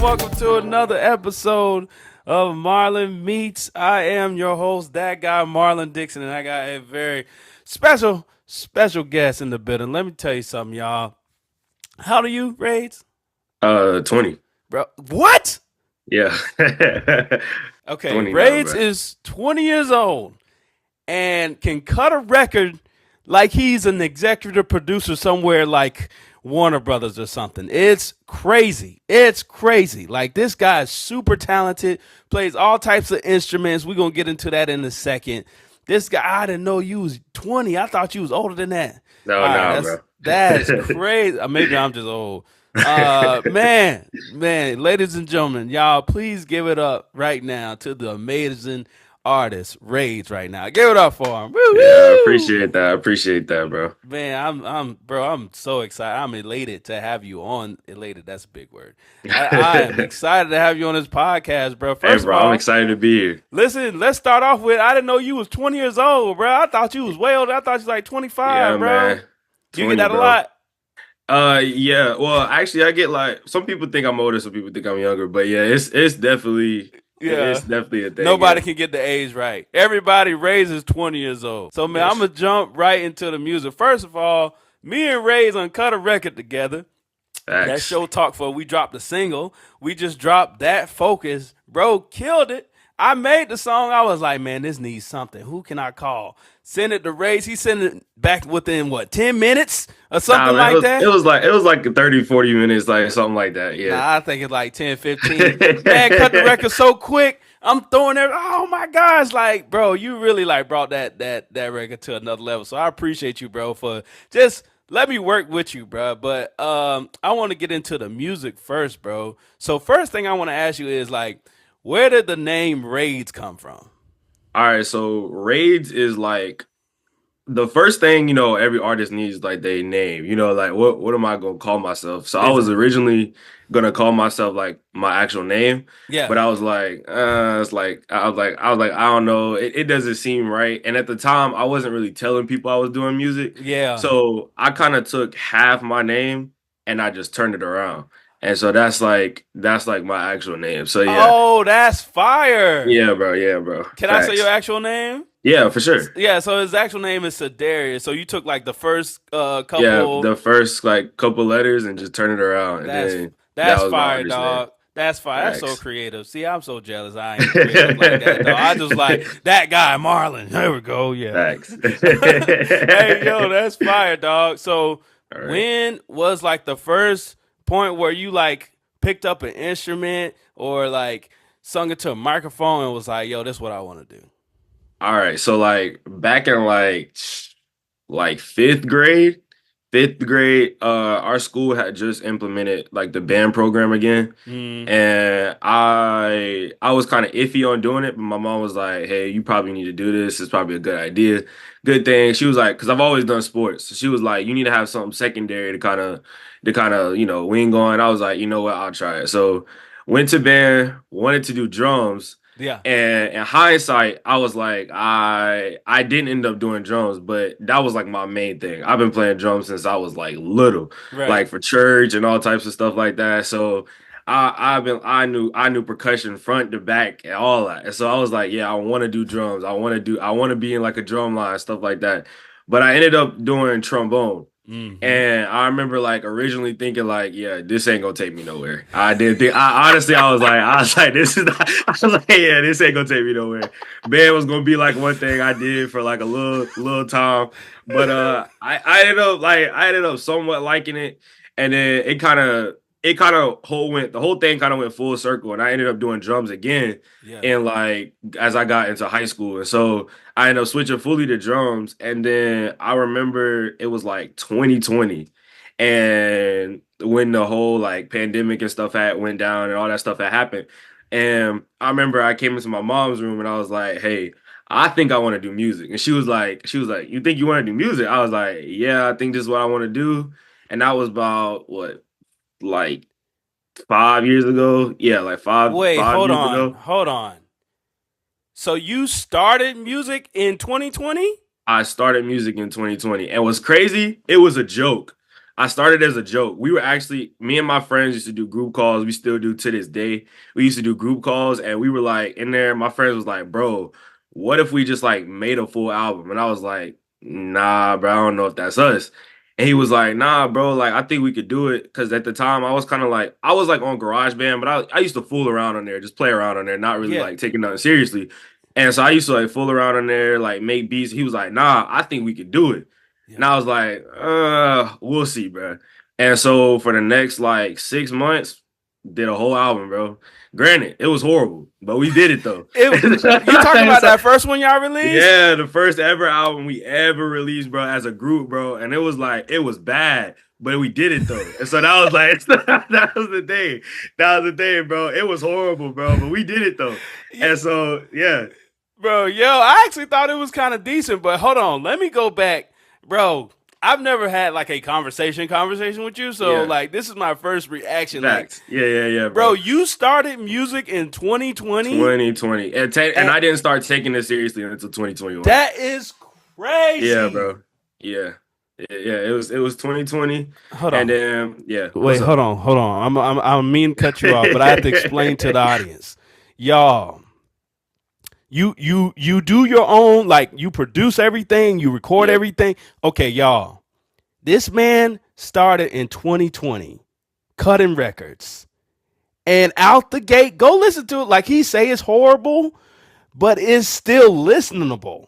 welcome to another episode of Marlin Meets. I am your host, that guy, Marlin Dixon, and I got a very special guest in the building. Let me tell you something, y'all. How old are you, Rades? 20. Bro, what? Yeah. Okay, 20 now, Rades bro. is 20 years old and can cut a record like he's an executive producer somewhere like Warner Brothers or something. It's crazy. It's crazy. Like, this guy is super talented, plays all types of instruments. We're going to get into that in a second. This guy, I didn't know you was 20. I thought you was older than that. No, All right, no, that's bro. that is crazy. Maybe I'm just old. Man, ladies and gentlemen, y'all, please give it up right now to the amazing artist Rage right now. Give it up for him. Woo Yeah, I woo! appreciate that. I appreciate that, bro. Man, bro, I'm so excited. I'm elated to have you on. Elated, that's a big word. I am excited to have you on this podcast, bro. Hey, First of bro, I'm all, excited to be here. listen, let's start off with I didn't know you was 20 years old, bro. I thought you was way older. I thought you was like Yeah, 25, bro. man. You get 20, that a bro. lot? Yeah. Well, actually, I get like some people think I'm older, some people think I'm younger, but yeah, it's definitely Yeah. a thing. Yeah. Nobody can get the age right. Everybody raises 20 years old. So, man, I'm Yes. going to jump right into the music. First of all, me and Ray's uncut a record together. That Facts. show talk for we dropped a single. We just dropped that focus. Bro, killed it. I made the song. I was like, man, this needs something. Who can I call? Send it to Ray's. He sent it back within what, 10 minutes or Nah, something man, like it that? was like 30, 40 minutes, like something like that. Yeah. Nah, I think it's like 10, 15. Man, cut the record so quick. I'm throwing it. Oh my gosh, like, bro, you really like brought that record to another level. So I appreciate you, bro, for just let me work with you, bro. But I want to get into the music first, bro. So first thing I want to ask you is like, where did the name Raids come from? All right, so Rades is like the first thing, every artist needs like they name. Like what am I gonna call myself? So I was Exactly. originally gonna call myself like my actual name, Yeah. but I was like, it's like I was like, I don't know, it doesn't seem right. And at the time, I wasn't really telling people I was doing music, Yeah. so I kind of took half my name and I just turned it around. And so that's like my actual name. So yeah, Oh, that's fire. yeah, bro, Can I say your facts. actual name? Yeah, for sure. Yeah, so his actual name is Sedarius. So you took like the first Yeah, couple. the first like couple letters and just turn it around, and That's then that that's was my fire, artist name. dog. That's fire. That's so Facts. creative. See, I'm so jealous. I ain't creative like that, dog. I just like that guy, Marlin. There we go. Yeah. Facts. Hey, yo, that's fire, dog. So All right. when was like the first point where you like picked up an instrument or like sung into a microphone and was like, yo, this is what I want to do? All right. So like back in like fifth grade, our school had just implemented like the band program again. Mm, And I was kind of iffy on doing it, but my mom was like, "Hey, you probably need to do this. It's probably a good idea, good thing." She was like, "Cause I've always done sports." So she was like, "You need to have something secondary to kind of wing on." I was like, "You know what? I'll try it." So went to band, wanted to do drums, yeah. and in hindsight, I was like, I didn't end up doing drums, but that was like my main thing. I've been playing drums since I was like little, Right. like for church and all types of stuff like that. So I knew percussion front to back and all that. And so I was like, yeah, I want to do drums. I want to be in like a drum line, stuff like that. But I ended up doing trombone. Mm-hmm. And I remember like originally thinking like, yeah, this ain't gonna take me nowhere. I didn't think I honestly I was like, this is not I was like, yeah, this ain't gonna take me nowhere. Band was gonna be like one thing I did for like a little time. But I ended up somewhat liking it. And then it kind of the whole thing kind of went full circle and I ended up doing drums again Yeah. and like as I got into high school. And so I ended up switching fully to drums. And then I remember it was like 2020. And when the whole like pandemic and stuff had went down and all that stuff had happened. And I remember I came into my mom's room and I was like, hey, I think I want to do music. And she was like, you think you want to do music? I was like, yeah, I think this is what I want to do. And that was about what, like 5 years ago? Yeah, like five Wait, five hold years on. ago. Hold on. So you started music in 2020? I started music in 2020. And what's crazy, it was a joke. I started as a joke. We were actually, me and my friends used to do group calls. We still do to this day. We used to do group calls, and we were like in there. My friends was like, "Bro, what if we just like made a full album?" And I was like, "Nah, bro, I don't know if that's us." And he was like, "Nah, bro, like I think we could do it." Because at the time, I was kind of like, I was like on GarageBand, but I used to fool around on there, just play around on there, not really Yeah, like taking nothing seriously. And so I used to like fool around on there, like make beats. He was like, "Nah, I think we could do it." And yeah. I was like, we'll see, bro. And so for the next like 6 months, did a whole album, bro. Granted, it was horrible, but we did it though. You talking about So, that first one y'all released? yeah, the first ever album we ever released, bro, as a group, bro. And it was like, it was bad, but we did it though. And so that was like, that was the day. That was the day, bro. It was horrible, bro, but we did it though. Yeah, And so, yeah, bro, yo, I actually thought it was kind of decent, but hold on, let me go back, bro. I've never had like a conversation with you, so yeah, like this is my first reaction. Like, facts. Yeah, bro, bro. you started music in 2020, 2020. And and I didn't start taking it seriously until 2021. that is Yeah, crazy. bro. Yeah. Yeah, it was 2020. Hold And on, then yeah, wait, what's up? hold on. I mean to cut you off, but I have to explain to the audience, y'all. You do your own, like you produce everything, you record Yep. everything. Okay, y'all. This man started in 2020, cutting records, and out the gate, go listen to it. Like he say, it's horrible, but it's still listenable.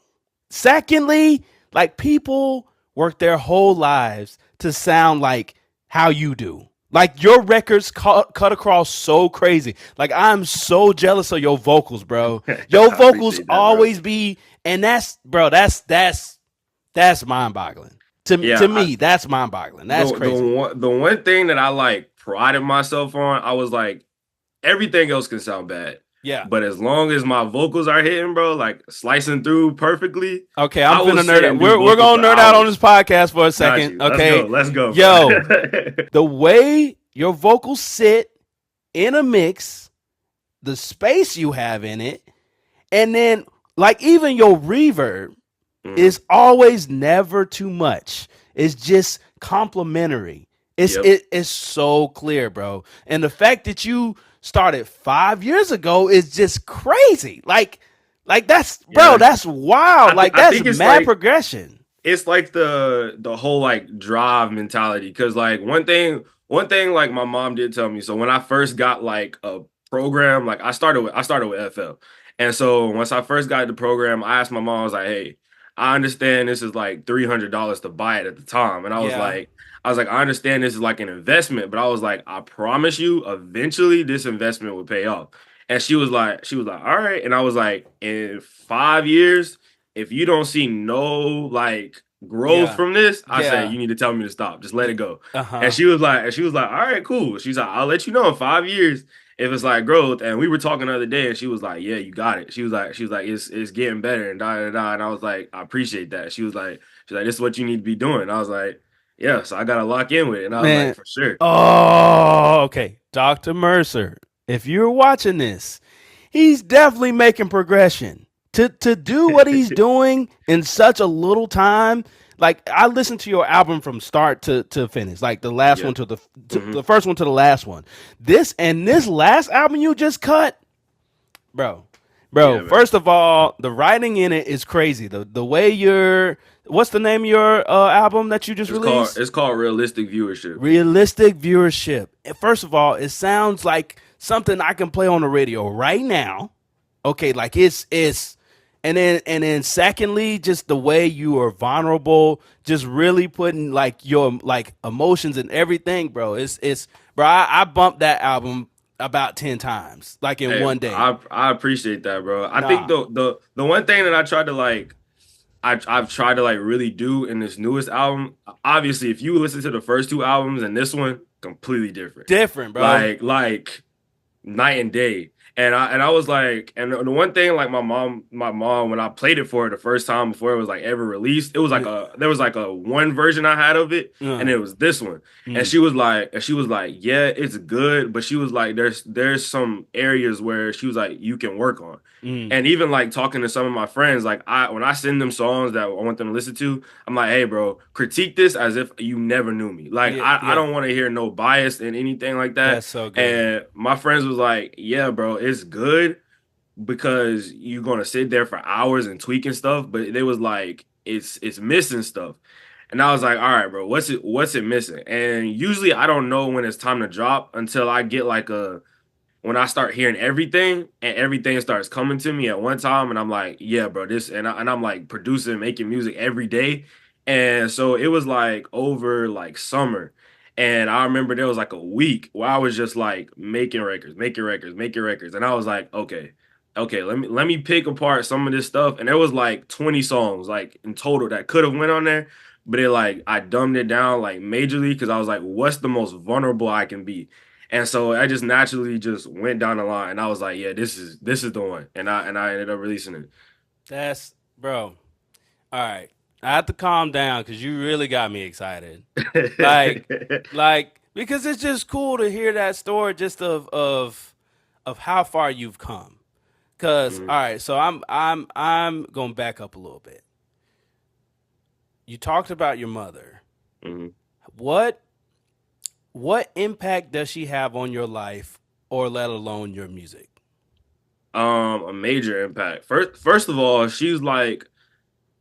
Secondly, like people work their whole lives to sound like how you do. Like your records cut across so crazy. Like I'm so jealous of your vocals, bro. Your I vocals appreciate that, bro. always be, and that's bro, that's mind boggling. To Yeah, me, that's mind boggling. That's crazy. the one thing that I like prided myself on, I was like, everything else can sound bad. Yeah. But as long as my vocals are hitting, bro, like slicing through perfectly, Okay, I'm I will finna nerd sit out. and do We're vocals gonna for nerd out on hours. this podcast for a Got second. you. Let's go. Okay. Let's go, Yo, bro. the way your vocals sit in a mix, the space you have in it, and then like even your reverb Mm, is always never too much. It's just complimentary. yep. It's so clear, bro. And the fact that you started 5 years ago is just crazy. Like that's bro, Yeah. that's wild. Like I that's think mad progression. it's like the whole like drive mentality. Cause like one thing like my mom did tell me. So when I first got like a program, like I started with FL. And so once I first got the program, I asked my mom, I was like, hey, I understand this is like $300 to buy it at the time. And Yeah. I was like, I understand this is like an investment, but I was like, I promise you, eventually this investment will pay off. And she was like, all right. And I was like, in 5 years, if you don't see no like growth Yeah. from this, I said Yeah. you need to tell me to stop. Just let it go. And Uh-huh. she was like, all right, cool. She's like, I'll let you know in 5 years if it's like growth. And we were talking the other day, and she was like, yeah, you got it. She was like, it's getting better and da da da. And I was like, I appreciate that. She's like, this is what you need to be doing. And I was like, yeah, so I gotta lock in with it. And I was like, Man. for sure. Oh, okay. Dr. Mercer, if you're watching this, he's definitely making progression. To do what he's doing in such a little time. Like I listened to your album from start to finish, like the last one Yep. to Hmm. the first one to the last one. This last album you just cut, bro. Bro, Yeah, man. first of all, the writing in it is crazy. The way you're, what's the name of your album that you just It's called released? it's called realistic viewership. Realistic viewership. And first of all, it sounds like something I can play on the radio right now. Okay, like it's and then secondly, just the way you are vulnerable, just really putting like your like emotions and everything, bro. It's bro, I bumped that album about 10 times, like in Hey, one day. I appreciate that, bro. I think Nah. the one thing that I tried to like I've tried to like really do in this newest album. Obviously, if you listen to the first two albums and this one, completely different. Different, bro. Like night and day. And I was like, and the one thing, like my mom, when I played it for her the first time before it was like ever released, it was like Yeah. a there was like a one version I had of it, and Uh, it was this one. And mm, she was like, yeah, it's good, but she was like, there's some areas where she was like, you can work on. mm. And even like talking to some of my friends, like when I send them songs that I want them to listen to, I'm like, hey, bro, critique this as if you never knew me. Like Yeah, I yeah. don't want to hear no bias in anything like that. That's so good. And my friends was like, yeah, bro, it's good because you're gonna sit there for hours and tweak and stuff, but they was like, it's missing stuff. And I was like, all right, bro, what's it missing? And usually I don't know when it's time to drop until I get like a when I start hearing everything and everything starts coming to me at one time, and I'm like, yeah, bro, this, and I'm like producing, making music every day, and so it was like over like summer, and I remember there was like a week where I was just like making records, making records, making records, and I was like, okay, okay, let me pick apart some of this stuff, and there was like 20 songs like in total that could have went on there, but it like I dumbed it down like majorly because I was like, what's the most vulnerable I can be? And so I just naturally just went down the line, and I was like, "Yeah, this is the one," and I ended up releasing it. That's bro. All right. I have to calm down because you really got me excited. Like, because it's just cool to hear that story just of how far you've come. Cause Mhm, all right, so I'm going back up a little bit. You talked about your mother. mhm. What what impact does she have on your life, or let alone your music? A major impact. First of all, she's like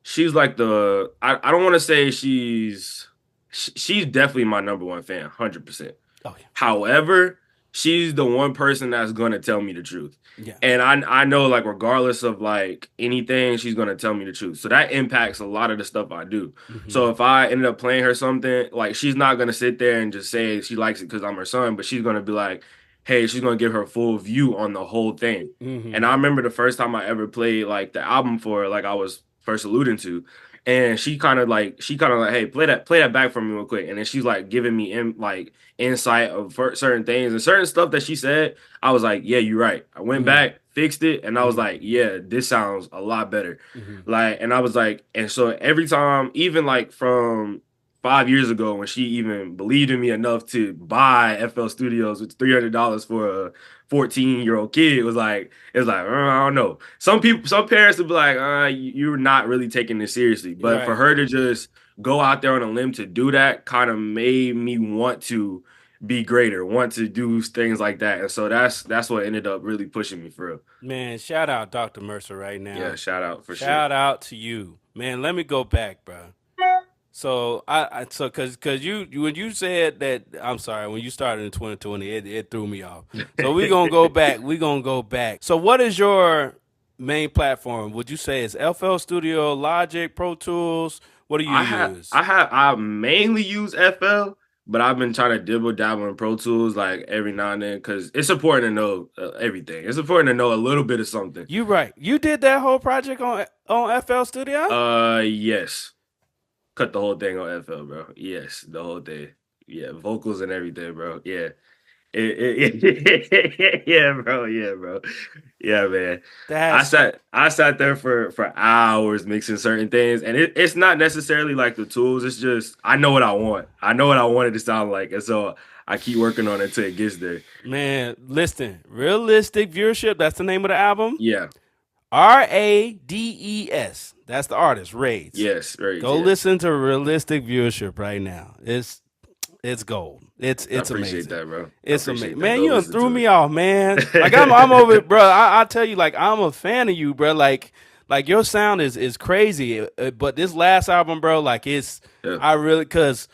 the I don't want to say she's definitely my number one fan, 100%. Oh yeah, However, she's the one person that's gonna tell me the truth. yeah. And I know like regardless of like anything, she's gonna tell me the truth. So that impacts a lot of the stuff I do. Mm-hmm. So if I ended up playing her something, like she's not gonna sit there and just say she likes it because I'm her son, but she's gonna be like, hey, she's gonna give her full view on the whole thing. And Mm-hmm. I remember the first time I ever played like the album for her, like I was first alluding to, and she kind of like, hey, play that back for me real quick. And then she's like giving me like insight of certain things and certain stuff that she said. I was like, yeah, you're right. I went Mm-hmm. back, fixed it, and I was Mm-hmm. like, yeah, this sounds a lot better. Mm-hmm. Like, and I was like, and so every time, even like from 5 years ago when she even believed in me enough to buy FL Studios with $300 for a 14-year-old kid, it was like, I don't know. Some parents would be like, you're not really taking this seriously. But for Right. her to just go out there on a limb to do that kind of made me want to be greater, want to do things like that. And so that's what ended up really pushing me for real. Man, shout out Dr. Mercer right Yeah, now. shout out for sure. Shout out to you. Man, let me go back, bro. So so cause you when you said that, I'm sorry, when you started in 2020, it threw me off. So we gonna go back. We gonna go back. So what is your main platform? Would you say it's FL Studio, Logic, Pro Tools? What do you use? I mainly use FL, but I've been trying to dibble dabble in Pro Tools like every now and then because it's important to know everything. It's important to know a little bit of something. You right. You did that whole project on FL Studio? Yes. Cut the whole thing on FL, bro. Yes, the whole thing. Yeah, vocals and everything, bro. Yeah. Yeah, bro. Yeah, bro. Yeah, man. I That's sat I sat there for hours mixing certain things, and it's not necessarily like the tools. It's just I know what I want. I know what I want it to sound like, and so I keep working on it until it gets there. man, listen. Realistic Viewership, that's the name of the album. Yeah. Rades. That's the artist, Rades. Yes. Right. Go Yeah. listen to Realistic Viewership right now. It's gold. I It's appreciate amazing. that, bro. I It's amazing. appreciate that. Man, Go you done listen threw to me off, man. Like I'm over it, bro. I tell you, like I'm a fan of you, bro. Like your sound is crazy. But this last album, bro, like Yeah. I really cause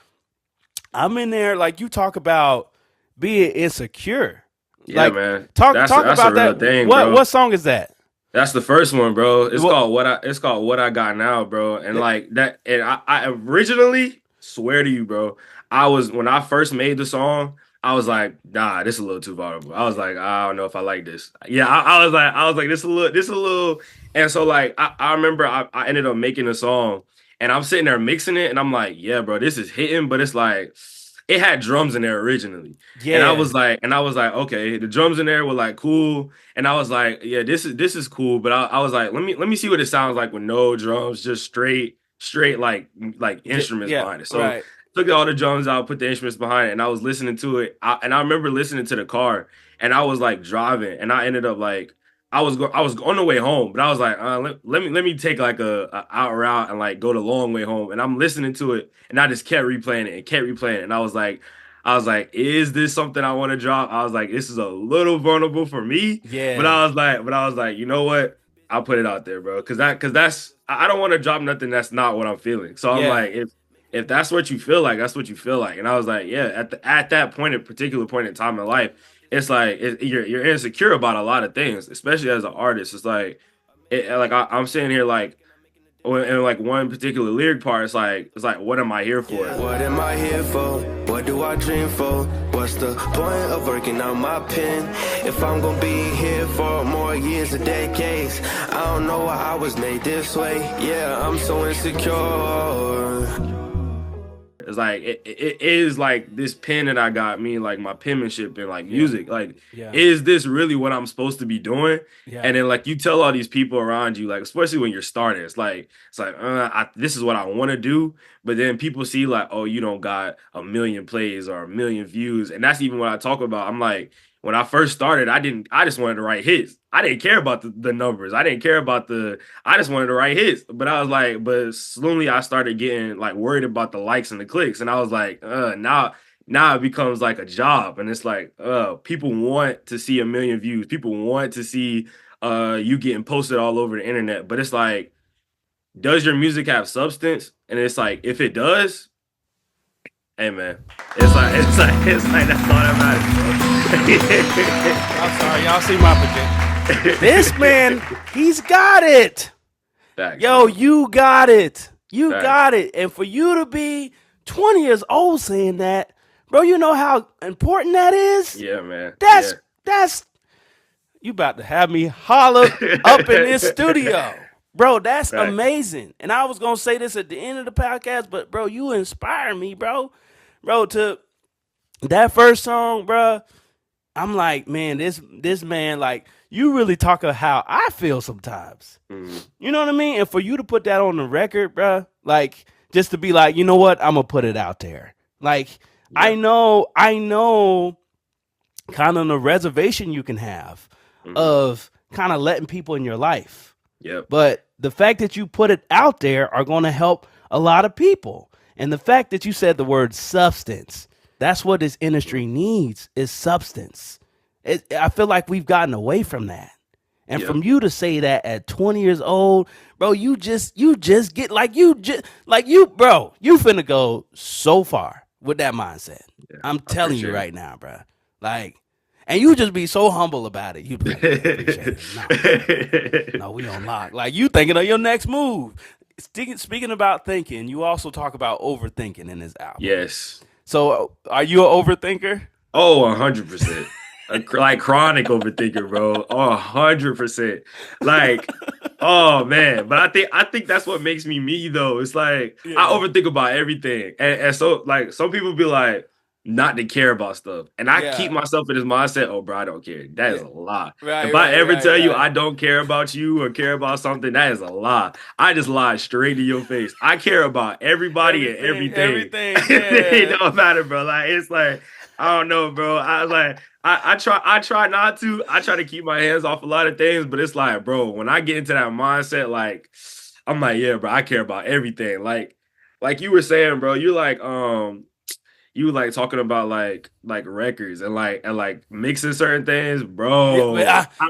I'm in there, like you talk about being insecure. Yeah, Like man. That's talk that's a about real that. thing, What bro. song is that? That's the first one, bro. What It's called What I Got Now, bro. And like that, and I originally swear to you, bro, I was when I first made the song, I was like, nah, this is a little too vulnerable. I was like, I don't know if I like this. Yeah, I was like, this a little, and so like I remember I ended up making a song and I'm sitting there mixing it and I'm like, yeah, bro, this is hitting, but it's like it had drums in there originally. Yeah. And I was like, okay, the drums in there were like cool. And I was like, yeah, this is cool. But I was like, let me see what it sounds like with no drums, just straight like instruments Yeah. behind it. So Right. took all the drums out, put the instruments behind it, and I was listening to it. And I remember listening to the car, and I was like driving, and I ended up like I was on the way home, but I was like, let me take like a out route and like go the long way home. And I'm listening to it, and I just kept replaying it and kept replaying it. And I was like, is this something I want to drop? I was like, this is a little vulnerable for me, Yeah. but I was like, you know what? I'll put it out there, bro, because that's I don't want to drop nothing that's not what I'm feeling. So I'm Yeah. like, if that's what you feel like, that's what you feel like. And I was like, yeah, at that point, a particular point in time in life, it's like you're insecure about a lot of things, especially as an artist. It's like I'm sitting here like in like one particular lyric part, it's like what am I here for? What am I here for? What do I dream for? What's the point of working on my pen if I'm gonna be here for more years or decades? I don't know why I was made this way. Yeah, I'm so insecure. It's like it is like this pen that I got, me like my penmanship and like music. Like, Yeah. is this really what I'm supposed to be doing? Yeah. And then like you tell all these people around you, like especially when you're starting, it's like this is what I want to do. But then people see like, oh, you don't got a million plays or a million views, and that's even what I talk about. I'm like, when I first started, I just wanted to write hits. I didn't care about the numbers. I didn't care about I just wanted to write hits. But I was like, but slowly I started getting like worried about the likes and the clicks. And I was like, now it becomes like a job. And it's like, people want to see a million views. People want to see you getting posted all over the internet. But it's like, does your music have substance? And it's like, if it does, hey man, it's like that's all that I'm sorry, y'all see my project. This man, matters, bro. he's got it. Facts, Yo, bro. you got it. You Facts. got it. And for you to be 20 years old saying that, bro, you know how important that is? Yeah, man. That's that's you about to have me holler up in this studio. Bro, that's Facts. amazing. And I was gonna say this at the end of the podcast, but bro, you inspire me, bro. Bro, to that first song, bro, I'm like, man, this man, like, you really talk of how I feel sometimes. Mhm. You know what I mean? And for you to put that on the record, bro, like, just to be like, you know what, I'm gonna put it out there. Like, Yeah. I know kind of the reservation you can have Mhm. of kind of letting people in your life. Yep. But the fact that you put it out there are going to help a lot of people. And the fact that you said the word substance, that's what this industry needs is substance. I feel like we've gotten away from that. And Yep. from you to say that at 20 years old, bro, you just get bro, you finna go so far with that mindset. Yeah. I'm I telling you appreciate right now, bro. Like, and you just be so humble about it. You be like, yeah, appreciate it. it. No, we on lock. Like, you thinking of your next move. Speaking about thinking, you also talk about overthinking in this album. Yes. So, are you an overthinker? Oh, 100%. Like chronic overthinker, bro. Oh, 100%. Like, oh man. But I think that's what makes me though. It's like I Yeah. overthink about everything. And so like some people be like not to care about stuff. And I Yeah. keep myself in this mindset, oh bro, I don't care. That is Yeah. a lie. Right, If I ever tell you right. I don't care about you or care about something, that is a lie. I just lie straight to your face. I care about everybody and everything. Everything, It yeah. don't matter, bro. Like it's like I don't know, bro. I was like, I try not to. I try to keep my hands off a lot of things, but it's like, bro, when I get into that mindset, like, I'm like, yeah, bro, I care about everything. Like you were saying, bro, you were like talking about like records and like mixing certain things, bro.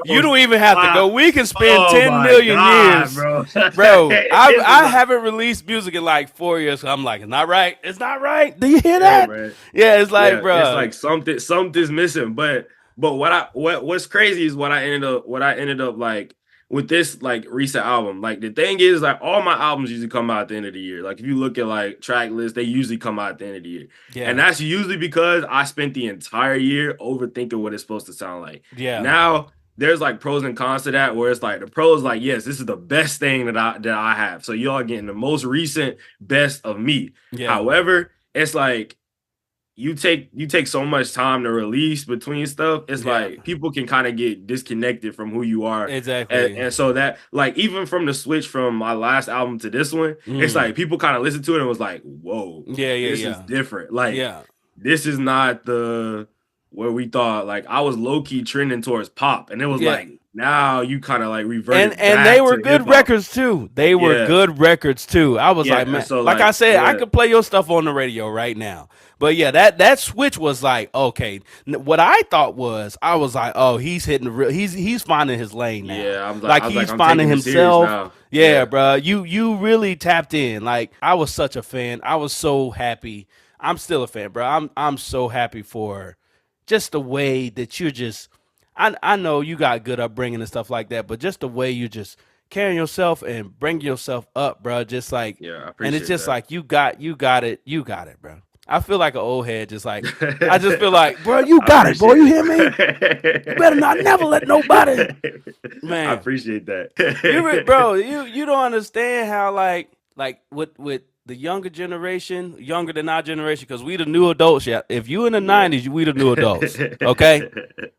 You don't even have to go. We can spend Oh 10 my million God, years. bro. Bro, It's I like, haven't released music in like 4 years. So I'm like, it's not right. It's not right. Do you hear yeah, that? man. Yeah, it's like, Yeah, it's bro. like something's missing. But what's crazy is what I ended up like with this like recent album. Like the thing is like all my albums usually come out at the end of the year. Like if you look at like track lists, they usually come out at the end of the year. And Yeah, that's usually because I spent the entire year overthinking what it's supposed to sound like. yeah, Now there's like pros and cons to that where it's like the pros like yes, this is the best thing that I have. So y'all getting the most recent best of me. yeah, However, it's like you take so much time to release between stuff. It's Yeah. like people can kind of get disconnected from who you are. Exactly. And so that like even from the switch from my last album to this one, it's like people kind of listened to it and was like, whoa, Yeah, this is different. Like Yeah. this is not the where we thought. Like I was low key trending towards pop, and it was Yeah. like now you kind of like reverted And back they were to good hip-hop. records too. They were Yeah. good records too. I was Yeah, like, man, so, like I like, said, I yeah. could play your stuff on the radio right now. But yeah, that switch was like, okay. What I thought was, I was like, oh, he's hitting the real. He's finding his lane now. Yeah, I was like like, he's I'm finding taking this serious himself. now. Yeah, bro. You really tapped in. Like I was such a fan. I was so happy. I'm still a fan, bro. I'm so happy for just the way that you're just. I know you got good upbringing and stuff like that, but just the way you just carrying yourself and bring yourself up, bro. Just like, Yeah, I appreciate and it's just that. like you got it, bro. I feel like an old head, just like I just feel like, bro, you got it, boy. You hear me? You better not never let nobody, man. I appreciate that, bro. You don't understand how like with the younger generation, younger than our generation, because we the new adults. Yeah, if you in the '90s, we the new adults. Okay,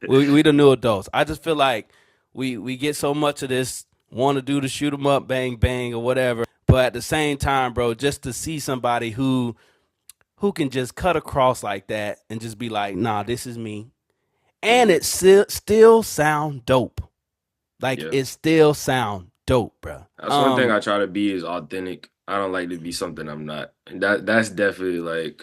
we the new adults. I just feel like we get so much of this want to do the shoot 'em up, bang bang or whatever, but at the same time, bro, just to see somebody who can just cut across like that and just be like, nah, this is me, and it still sound dope. Like it still sound dope, bro. That's one thing I try to be is authentic. I don't like to be something I'm not. And that's definitely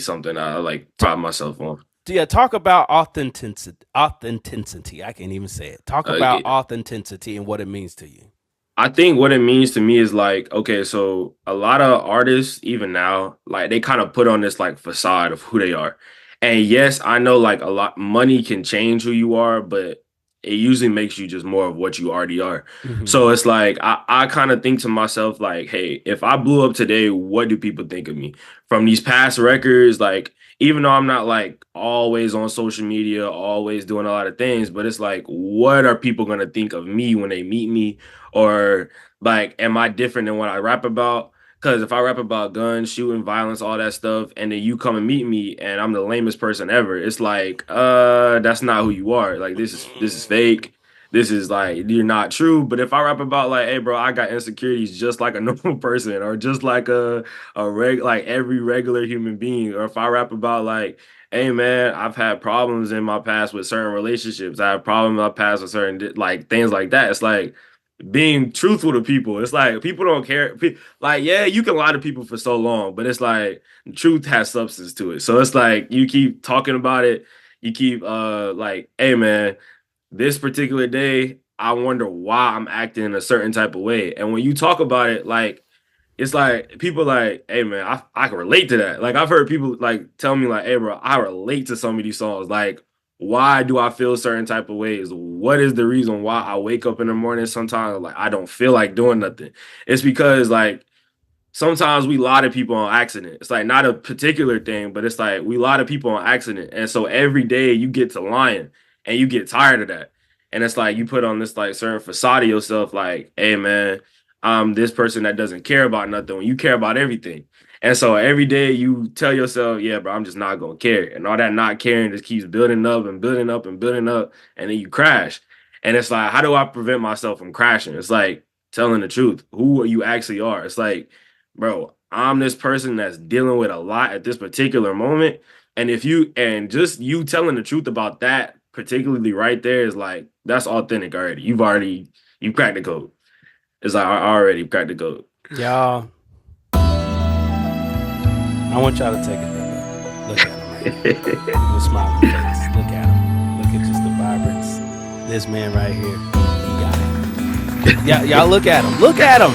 something I like pride myself on. Yeah, talk about authenticity. I can't even say it. Talk about authenticity and what it means to you. I think what it means to me is like, okay, so a lot of artists, even now, like they kind of put on this like facade of who they are. And yes, I know like a lot money can change who you are, but it usually makes you just more of what you already are. So it's like I kind of think to myself, like, hey, if I blew up today, what do people think of me? From these past records, like even though I'm not like always on social media, always doing a lot of things, but it's like, what are people gonna think of me when they meet me? Or like, am I different than what I rap about? Because if I rap about guns, shooting, violence, all that stuff, and then you come and meet me and I'm the lamest person ever, it's like, that's not who you are. Like this is fake. This is like you're not true. But if I rap about like, hey bro, I got insecurities just like a normal person, or just like like every regular human being, or if I rap about like, hey man, I've had problems in my past with certain relationships. I have problems in my past with certain like things like that. It's like being truthful to people. It's like people don't care. Like, yeah, you can lie to people for so long, but it's like truth has substance to it. So it's like you keep talking about it. You keep like, hey man, this particular day, I wonder why I'm acting in a certain type of way. And when you talk about it, like it's like people like, hey man, I can relate to that. Like I've heard people like tell me like, hey bro, I relate to some of these songs. Like, why do I feel certain type of ways? What is the reason why I wake up in the morning sometimes like I don't feel like doing nothing? It's because like sometimes we lie to people on accident. It's like not a particular thing, but it's like we lie to people on accident. And so every day you get to lying and you get tired of that. And it's like you put on this like certain facade of yourself, like, hey man, I'm this person that doesn't care about nothing when you care about everything. And so every day you tell yourself, yeah, bro, I'm just not gonna care. And all that not caring just keeps building up and building up and building up, and then you crash. And it's like, how do I prevent myself from crashing? It's like telling the truth, who you actually are. It's like, bro, I'm this person that's dealing with a lot at this particular moment. And if you and just you telling the truth about that, particularly right there, is like that's authentic already. You cracked the code. It's like I already cracked the code. Y'all, I want y'all to take it there. Look at him right here. With a smiling face. Look at him. Look at just the vibrance. This man right here, he got it. Y'all look at him. Look at him.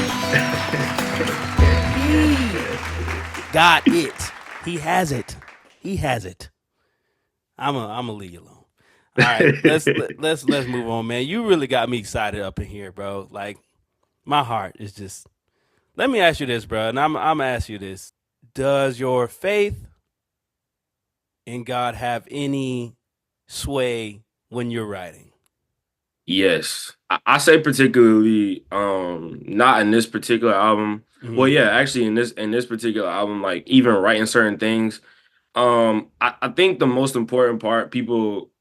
He got it. He has it. He has it. I'm a leave you alone. All right, let's move on, man. You really got me excited up in here, bro. Like my heart is just. Let me ask you this, bro, and I'm gonna ask you this: does your faith in God have any sway when you're writing? Yes. I say particularly not in this particular album. Well, yeah, actually in this particular album, like even writing certain things, I think the most important part people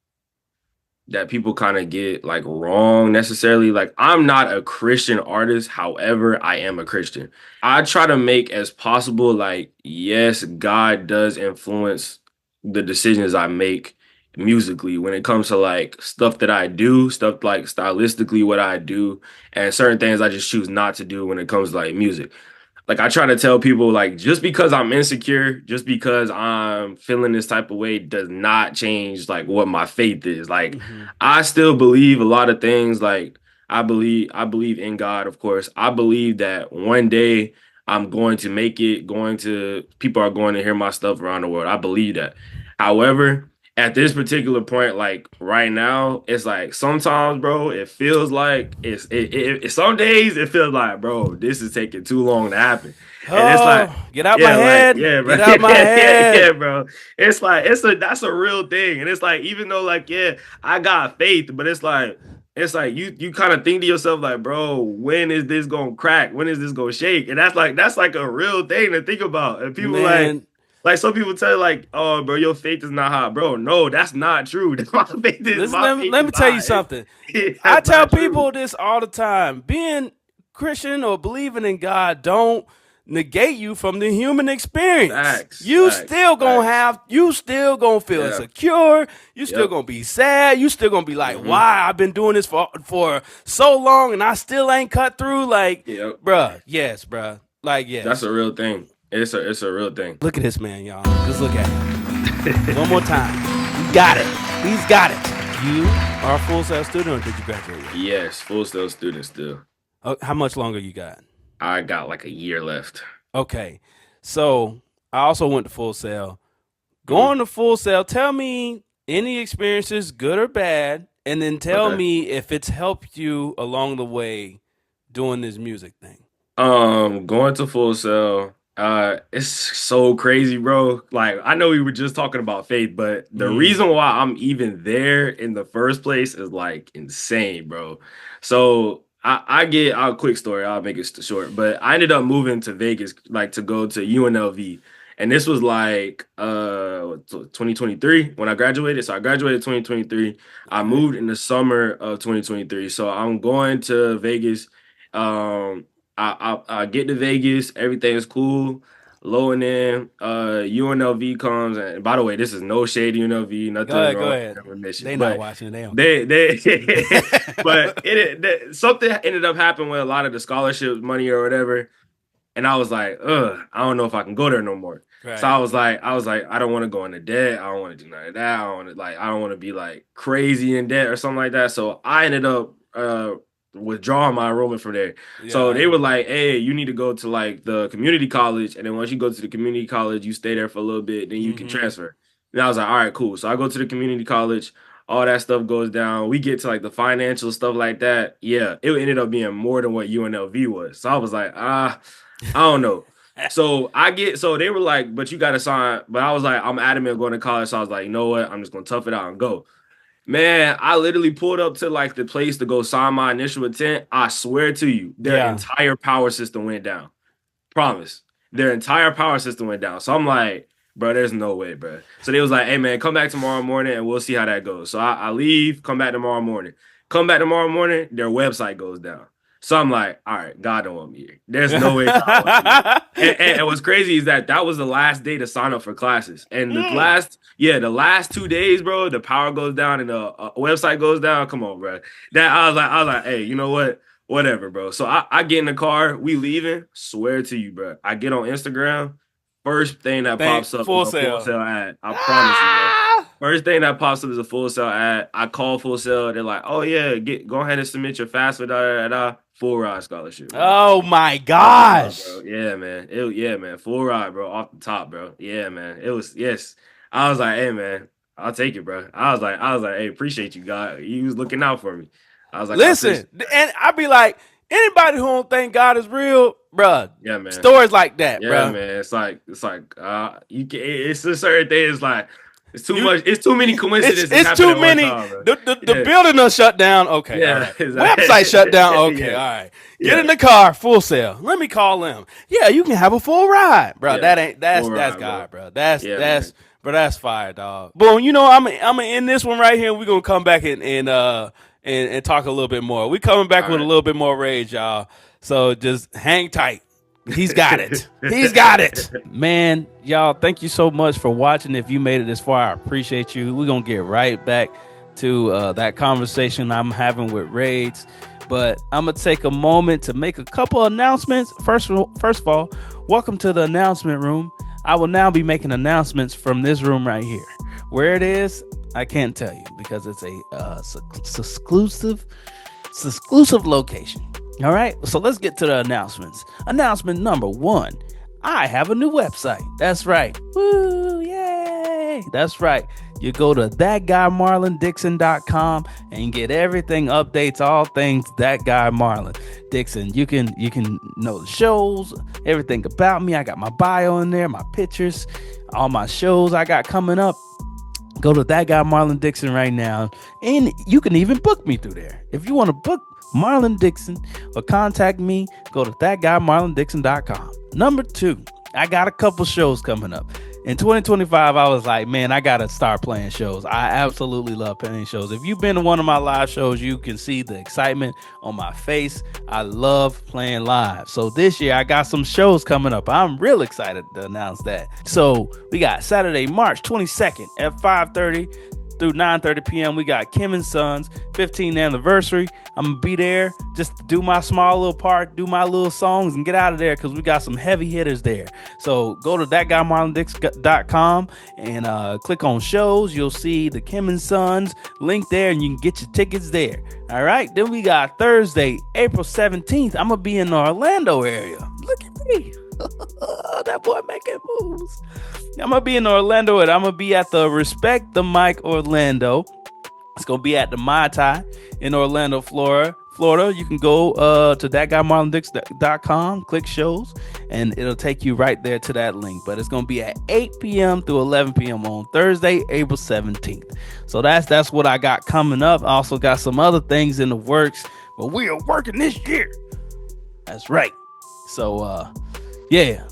kind of get like wrong necessarily. Like I'm not a Christian artist, however, I am a Christian. I try to make as possible like yes, God does influence the decisions I make musically when it comes to like stuff that I do, stuff like stylistically what I do, and certain things I just choose not to do when it comes to like music. Like I try to tell people like just because I'm insecure, just because I'm feeling this type of way does not change like what my faith is. Like Mm-hmm. I still believe a lot of things. Like I believe in God, of course. I believe that one day I'm going to make it, going to people are going to hear my stuff around the world. I believe that. However, at this particular point, like right now, it's like sometimes, bro, it feels like some days it feels like, bro, this is taking too long to happen. And it's like, Oh, get out my yeah, like, head. yeah, bro. Get out my Yeah, head. bro. It's like that's a real thing. And it's like, even though, like, yeah, I got faith, but it's like you kind of think to yourself, like, bro, when is this gonna crack? When is this gonna shake? And that's like a real thing to think about. And people Man, like some people tell you like, oh, bro, your faith is not high, bro. No, that's not true. My faith is listen, my let me, faith let is me tell you high. something. I That's tell not true. people this all the time. Being Christian or believing in God don't negate you from the human experience. Facts, facts, facts. You still gonna feel Yeah. insecure. You still Yep. gonna be sad. You still gonna be like, Hmm. why I've been doing this for so long and I still ain't cut through. Like, Yep. bruh, yes, bruh. Like, That's yes. a real thing. It's a real thing. Look at this man, y'all. Just look at him. One more time. He got it. He's got it. You are a full self student, or did you graduate yet? Yes, full still student still. How much longer you got? I got like a year left. Okay. So I also went to Full Sail. Mhm. Going to Full Sail, tell me any experiences, good or bad, and then tell Okay. me if it's helped you along the way doing this music thing. Going to Full Sail, it's so crazy, bro. Like, I know we were just talking about faith, but the Mm. reason why I'm even there in the first place is like insane, bro. So I'll quick story, I'll make it short, but I ended up moving to Vegas, like to go to UNLV. And this was like 2023 when I graduated. So I graduated 2023. I Okay. moved in the summer of 2023. So I'm going to Vegas. Um, I get to Vegas, everything's cool. Low and in, UNLV comes, and by the way, this is no shade to UNLV, nothing Go wrong ahead. with their mission, They not but watching. They don't they they, but care. something ended up happening with a lot of the scholarships, money or whatever, and I was like, ugh, I don't know if I can go there no more. So Right. I was like, I don't want to go into debt. I don't want to do none of that. I don't want to be like crazy in debt or something like that. So I ended up withdrawing my enrollment from there. So Yeah. they were like, hey, you need to go to like the community college, and then once you go to the community college, you stay there for a little bit, then you can Mm-hmm. transfer. And I was like, all right, cool. So I go to the community college. All that stuff goes down. We get to like the financial stuff like that. Yeah, it ended up being more than what UNLV was. So I was like, I don't know. So they were like, but you gotta sign. But I was like, I'm adamant going to college. So I was like, you know what? I'm just gonna tough it out and go. Man, I literally pulled up to like the place to go sign my initial intent. I swear to you, their Yeah. entire power system went down. Promise. Their entire power system went down. So I'm like, bro, there's no way, bro. So they was like, hey man, come back tomorrow morning and we'll see how that goes. So I leave, come back tomorrow morning. Come back tomorrow morning, their website goes down. So I'm like, all right, God don't want me here. There's no way God wants me here. And what's crazy is that was the last day to sign up for classes. And Mm. the last 2 days, bro, the power goes down and the website goes down. Come on, bro. That I was like, hey, you know what? Whatever, bro. So I get in the car, we leaving. Swear to you, bro. I get on Instagram. First thing that pops up is Full a Full Sail. Sail ad. I promise you, bro. Ah! First thing that pops up is a Full Sail ad. I call Full Sail. They're like, oh yeah, go ahead and submit your FAFSA, da da da. Full ride scholarship, bro. Oh my Off the top, gosh. bro. Yeah, man. Yeah, man. Full ride, bro. Off the top, bro. Yeah, man. It was yes. I was like, hey, man, I'll take it, bro. I was like, hey, appreciate you, God. You was looking out for me. I was like, I Listen, appreciate and I be like, anybody who don't think God is real, bruh, Yeah, man. stories like that, Yeah, bruh. man. It's like you can it's a certain thing. It's like it's too You, much. It's too many coincidences it's happening too at one many. time, bro. The Yeah, building done shut down. Okay, all yeah, right. exactly. Website shut down. Okay, Yeah, all right. Get in yeah, the car, Full Sail. Let me call them. Yeah, you can have a full ride, bro. yeah. That's Full ride, bro. God, bro. That's Yeah, man. But that's fire, dog. Boom, I'm gonna end this one right here. We're gonna come back and talk a little bit more. We coming back All with a right. little bit more rage, y'all. So just hang tight. He's got it. He's got it. Man, y'all, thank you so much for watching. If you made it this far, I appreciate you. We're going to get right back to that conversation I'm having with Rades. But I'm going to take a moment to make a couple announcements. First of all, welcome to the announcement room. I will now be making announcements from this room right here. Where it is, I can't tell you because it's a exclusive location. All right, so let's get to the announcements. Announcement number 1. I have a new website. That's right. Woo, yay. That's right. You go to thatguymarlindixon.com and get everything, updates, all things That Guy Marlin Dixon. You can know the shows, everything about me. I got my bio in there, my pictures, all my shows I got coming up. Go to That Guy Marlin Dixon right now, and you can even book me through there. If you want to book Marlin Dixon or contact me, go to thatguymarlindixon.com. Number 2, I got a couple shows coming up. In 2025, I was like, man, I got to start playing shows. I absolutely love playing shows. If you've been to one of my live shows, you can see the excitement on my face. I love playing live. So this year, I got some shows coming up. I'm real excited to announce that. So we got Saturday, March 22nd at 5:30 through 9:30 p.m. We got Kim and Sons 15th anniversary. I'm gonna be there just to do my small little part, do my little songs, and get out of there because we got some heavy hitters there. So go to thatguymarlindixon.com and click on shows. You'll see the Kim and Sons link there, and you can get your tickets there. All right. Then we got Thursday, April 17th. I'm gonna be in the Orlando area. Look at me. That boy making moves. I'm gonna be in Orlando, and I'm gonna be at the Respect the Mic Orlando. It's gonna be at the Mai Tai in Orlando, Florida. You can go to thatguymarlindixon.com, click shows, and it'll take you right there to that link. But it's gonna be at 8 p.m. through 11 p.m. on Thursday, April 17th. So that's what I got coming up. I also got some other things in the works, but we are working this year. That's right. So yeah.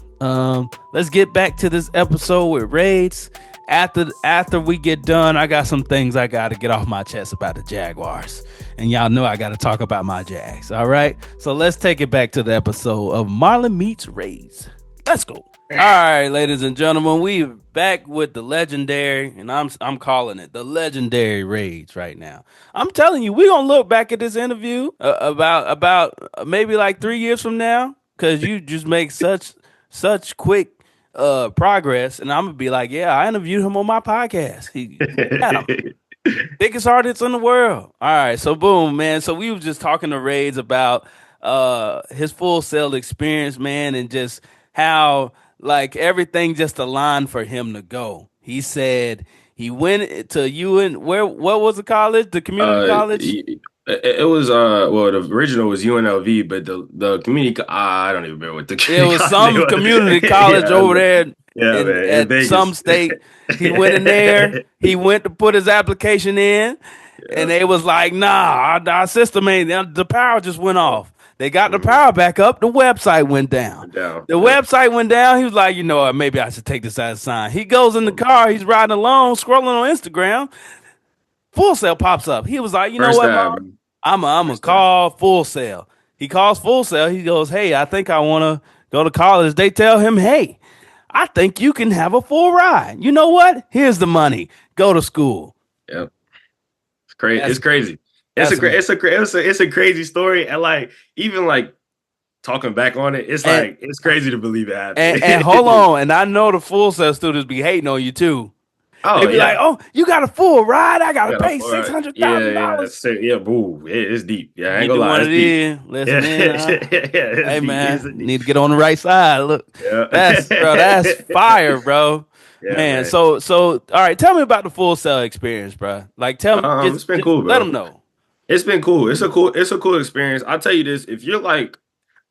Let's get back to this episode with Rades. After we get done, I got some things I got to get off my chest about the Jaguars. And y'all know I got to talk about my Jags. All right. So let's take it back to the episode of Marlin Meets Rades. Let's go. All right, ladies and gentlemen, we're back with the legendary, and I'm calling it the legendary Rades right now. I'm telling you, we're gonna look back at this interview about maybe like 3 years from now, because you just make such quick progress, and I'm gonna be like, yeah, I interviewed him on my podcast. He got him. Biggest artist in the world. All right, so boom, man. So we were just talking to Rades about his Full Sail experience, man, and just how like everything just aligned for him to go. He said he went to what was the college? The community college? It was well, the original was UNLV, but the community I don't even remember what the it was some community college over there at some state. He went in there. He went to put his application in, and they was like, "Nah, our system ain't. The power just went off. They got the power back up. The website went down. The website went down. He was like, you know what? Maybe I should take this as a sign." He goes in the car. He's riding along, scrolling on Instagram. Full Sail pops up. He was like, you know what, Mom? I'm gonna call Full Sail. He calls Full Sail. He goes, hey, I think I want to go to college. They tell him, hey, I think you can have a full ride. You know what? Here's the money. Go to school. Yep. It's crazy. It's crazy. It's a crazy story. And like, even like talking back on it, it's crazy to believe it happened. And hold on. And I know the Full Sail students be hating on you too. Oh, they be like, oh, you got a full ride? I got to pay $600,000. Yeah, boo. It's deep. Yeah, I ain't gonna lie. It's deep. Listen in. Hey, man, need to get on the right side. Look, that's fire, bro. Yeah, man. So, all right, tell me about the Full Sail experience, bro. Like, tell me. It's been cool, bro. Let them know. It's been cool. It's a cool experience. I'll tell you this. If you're like,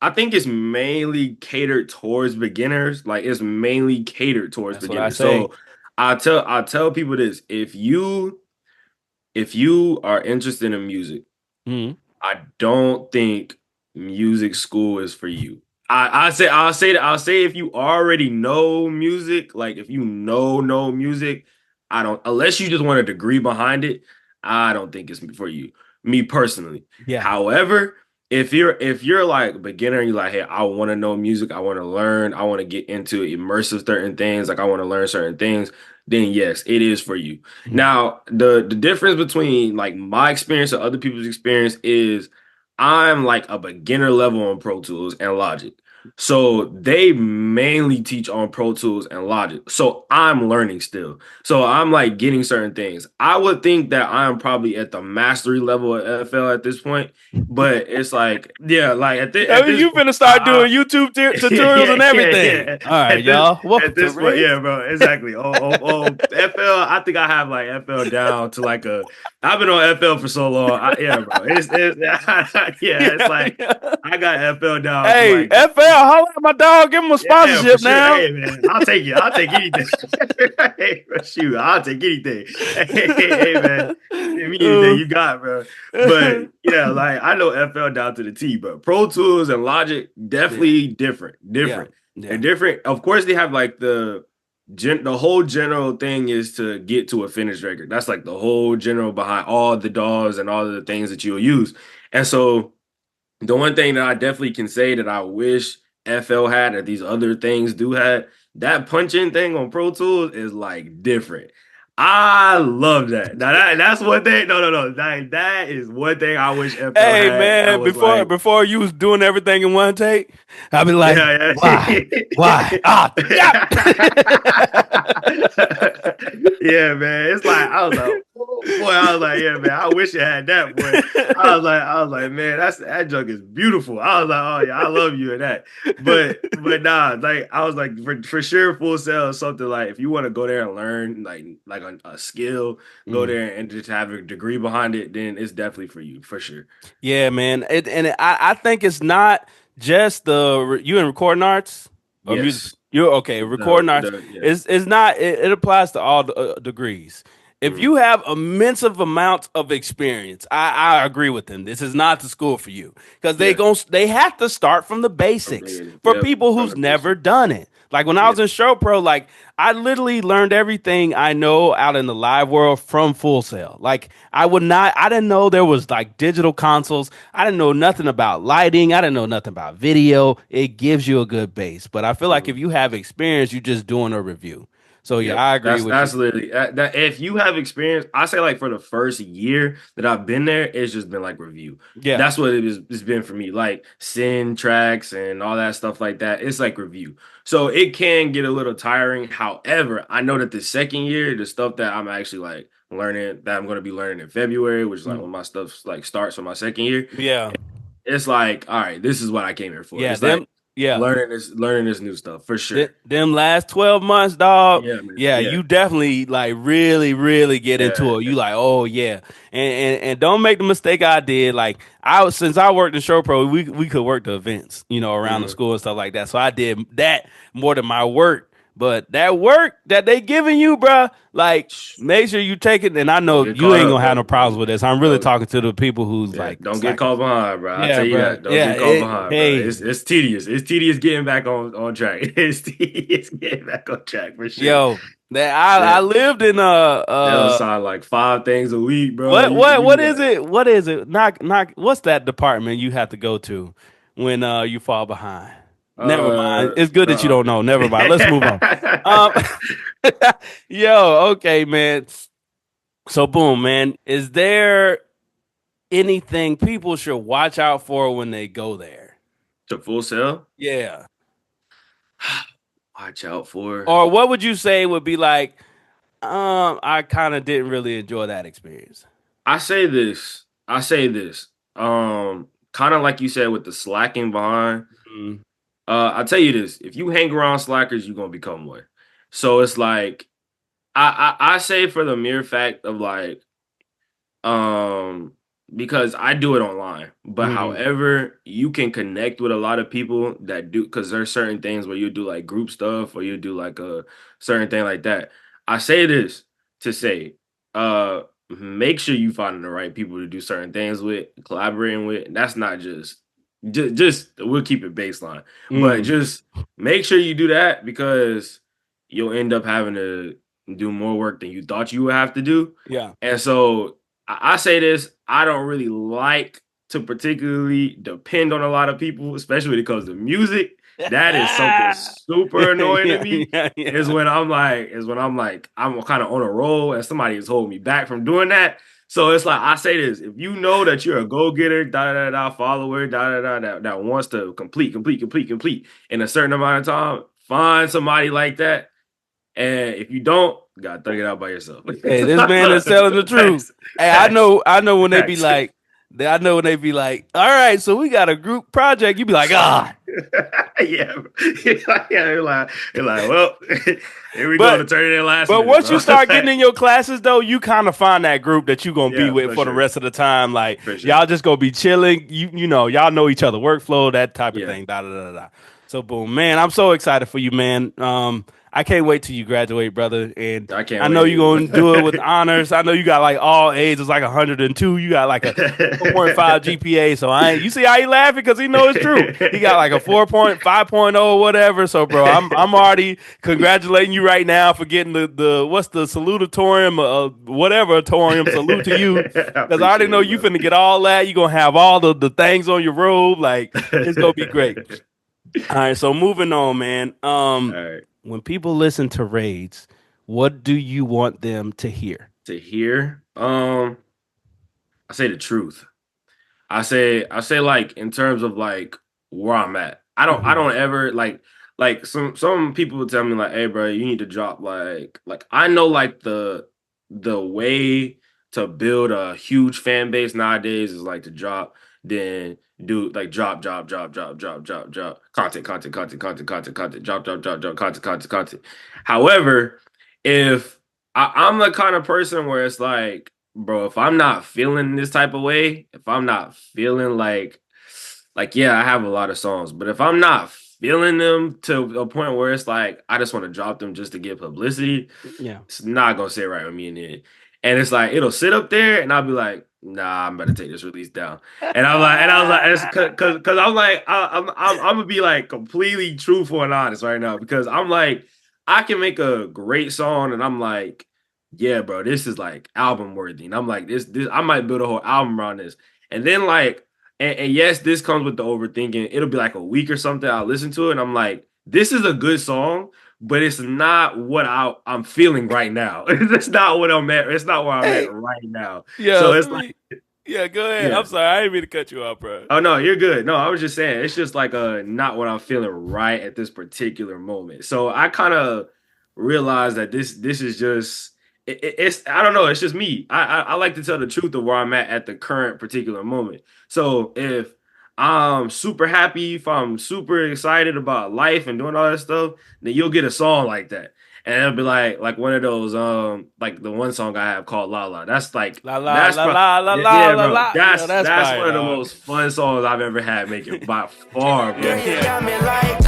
I think it's mainly catered towards beginners. Like, it's mainly catered towards beginners. So I tell people this: if you are interested in music, I don't think music school is for you. I'll say if you already know music, like if you know music, I don't unless you just want a degree behind it, I don't think it's for you. Me personally. Yeah. However, if you're like a beginner and you're like, hey, I want to know music, I want to learn, I want to get into immersive certain things, like I want to learn certain things, then yes, it is for you. Mhm. Now, the difference between like my experience and other people's experience is I'm like a beginner level on Pro Tools and Logic. So they mainly teach on Pro Tools and Logic. So I'm learning still. So I'm like getting certain things. I would think that I'm probably at the mastery level of FL at this point, but it's like, yeah, like I at mean, this you point, finna start doing YouTube tutorials yeah, and yeah, everything. yeah. All right, y'all. Welcome At to this point, Rades. yeah, bro, exactly. FL, I think I have like FL down to like a. I've been on FL for so long. Yeah, bro. It's yeah. It's Yeah, like yeah. I got FL down to Hey, like FL, holla at my dog. Give him a yeah, for sponsorship sure. now. Hey, man, I'll take it. I'll take anything. Hey, shoot, I'll take anything. Hey, man, give me anything Uh, you got, bro. But yeah, like I know FL down to the T, but Pro Tools and Logic yeah, definitely different, yeah, different. They're yeah. different. Of course, they have like the whole general thing is to get to a finished record. That's like the whole general behind all the DAWs and all of the things that you'll use. And so the one thing that I definitely can say that I wish FL had that these other things do had, that punch-in thing on Pro Tools is like different. I love that. Now that's one thing. No. That is one thing I wish FL Hey had. That man, was before like, before you was doing everything in one take, I'd be like, yeah, why? Why? Ah, yeah. yeah. Yeah, man. It's like I was like, oh, boy, I was like, yeah, man. I wish it had that, boy. I was like, man, that junk is beautiful. I was like, oh yeah, I love you and that. But nah, like I was like, for sure, Full Sail is something like if you want to go there and learn like a skill, go Mm. there and just have a degree behind it, then it's definitely for you, for sure. Yeah, man. I think it's not just you in recording arts or music. Yes. You're okay. Recording arts Yeah. is not. It applies to all degrees. If Mhm. you have immense of amounts of experience, I agree with them. This is not the school for you because Yeah. they have to start from the From basics being, for yep, people from who's the never basic. done it. Like when I Yeah. was in Show Pro, like I literally learned everything I know out in the live world from Full Sail. Like I didn't know there was like digital consoles. I didn't know nothing about lighting. I didn't know nothing about video. It gives you a good base. But I feel like if Mhm. you have experience, you're just doing a review. So yeah, Yep. I agree That's with you. that's literally that if you have experience, I say like for the first year that I've been there, it's just been like review. Yeah. That's what it's been for me. Like send tracks and all that stuff like that. It's like review. So it can get a little tiring. However, I know that the second year, the stuff that I'm actually like learning that I'm gonna be learning in February, which is like Mm. when my stuff like starts for my second year, Yeah. it's like, all right, this is what I came here for. Yeah. It's like Yeah. learning this new stuff for sure. Them last 12 months, dog. Yeah, man. Yeah, Yeah. you definitely like really, really get Yeah. into it. You like, oh yeah. And don't make the mistake I did. Like since I worked in Show Pro, we could work the events, around the Mhm. school and stuff like that. So I did that more than my work. But that work that they giving you, bruh, like make sure you take it. And I Don't know get you caught ain't up, gonna have bro. no problems with this. I'm really Don't talking to the people who's yeah, like don't get slacking. caught behind, bro. I'll Yeah, tell you bruh. that. Don't Yeah, get caught behind, bro. hey, It's tedious. It's tedious getting back on track. It's tedious getting back on track for sure. yo, that I That lived in that'll sound like 5 things a week, bro. what You what be is like, it? What is it? Knock. What's that department you have to go to when you fall behind? Never mind. uh, It's good that you uh-uh. don't know. Never mind. Let's move on. Um, yo, okay, man. So boom, man. Is there anything people should watch out for when they go there? To Full Sail. Yeah. Watch out for. Or what would you say would be like? I kind of didn't really enjoy that experience. I say this. I say this. Kind of like you said with the slacking behind. Mm, I'll tell you this: if you hang around slackers, you're gonna become one. So it's like I say for the mere fact of like um because I do it online, but mm, however, you can connect with a lot of people that do because there's certain things where you do like group stuff or you do like a certain thing like that. I say this to say, make sure you find the right people to do certain things with, collaborating with. That's not just Just we'll keep it baseline, but Mm, just make sure you do that because you'll end up having to do more work than you thought you would have to do. yeah. And so I say this, I don't really like to particularly depend on a lot of people, especially when it comes to music. That is something super annoying to Yeah, me. yeah, yeah. I'm kind of on a roll and somebody is holding me back from doing that. So it's like I say this: if you know that you're a go-getter, follower, that wants to complete in a certain amount of time, find somebody like that. And if you don't, you gotta thug it out by yourself. Hey, this man is telling the truth. Facts, Hey, facts, I know when they be facts. like, I know when they be like, all right, so we got a group project. You be like, ah, Yeah, yeah. You're like, well, here we go to but turn it in last but minute, once bro. you start getting in your classes, though, you kind of find that group that you gonna be Yeah, with for for the sure, rest of the time. Like for sure. y'all just gonna be chilling. You know, y'all know each other workflow, that type of Yeah, thing. Da da da da. So boom, man, I'm so excited for you, man. I can't wait till you graduate, brother. And I can't I know you're gonna do it with wait. honors. I know you got like all A's. It's like 102. You got like a 4.5 GPA. So I ain't. You see how he laughing because he know it's true. He got like a 4.5.0 or whatever. So bro, I'm already congratulating you right now for getting the what's the salutatorium, whatever torium salute to you. I Because I already appreciate know it, you bro. finna get all that. You gonna have all the things on your robe. Like it's gonna be great. All right, so moving on, man. All right. When people listen to Raids, what do you want them to hear? To hear, I say the truth. I say like in terms of like where I'm at. I Hmm. don't ever like some people would tell me like, hey bro, you need to drop like I know like the way to build a huge fan base nowadays is like to drop, then do like drop content, drop content. However, if I'm the kind of person where it's like, bro, if I'm not feeling this type of way, if I'm not feeling like yeah, I have a lot of songs, but if I'm not feeling them to a point where it's like I just want to drop them just to get publicity, Yeah. it's not gonna sit right with me in the end. And it's like it'll sit up there, and I'll be like, nah, I'm about to take this release down. And I was like, it's because I'm like, I'm gonna be like completely truthful and honest right now because I'm like, I can make a great song, and I'm like, yeah, bro, this is like album worthy, and I'm like, this I might build a whole album around this, and then like, and yes, this comes with the overthinking. It'll be like a week or something. I'll listen to it, and I'm like, this is a good song but it's not what I'm feeling right now. It's not what I'm at. It's not where I'm at Hey, right now. yeah, So let it's like, me. Yeah, go ahead. yeah. I'm sorry, I didn't mean to cut you off, bro. Oh no, you're good. No, I was just saying it's just like not what I'm feeling right at this particular moment. So I kind of realized that this is just it's I don't know. It's just me. I like to tell the truth of where I'm at the current particular moment. So if I'm super happy, if I'm super excited about life and doing all that stuff, then you'll get a song like that. And it'll be like one of those like the one song I have called La La. That's like La la that's la probably la la yeah, la yeah, la bro. la. Yeah, that's That's fire, one of the dog. most fun songs I've ever had making by far, Yeah, bro. You yeah. got me like.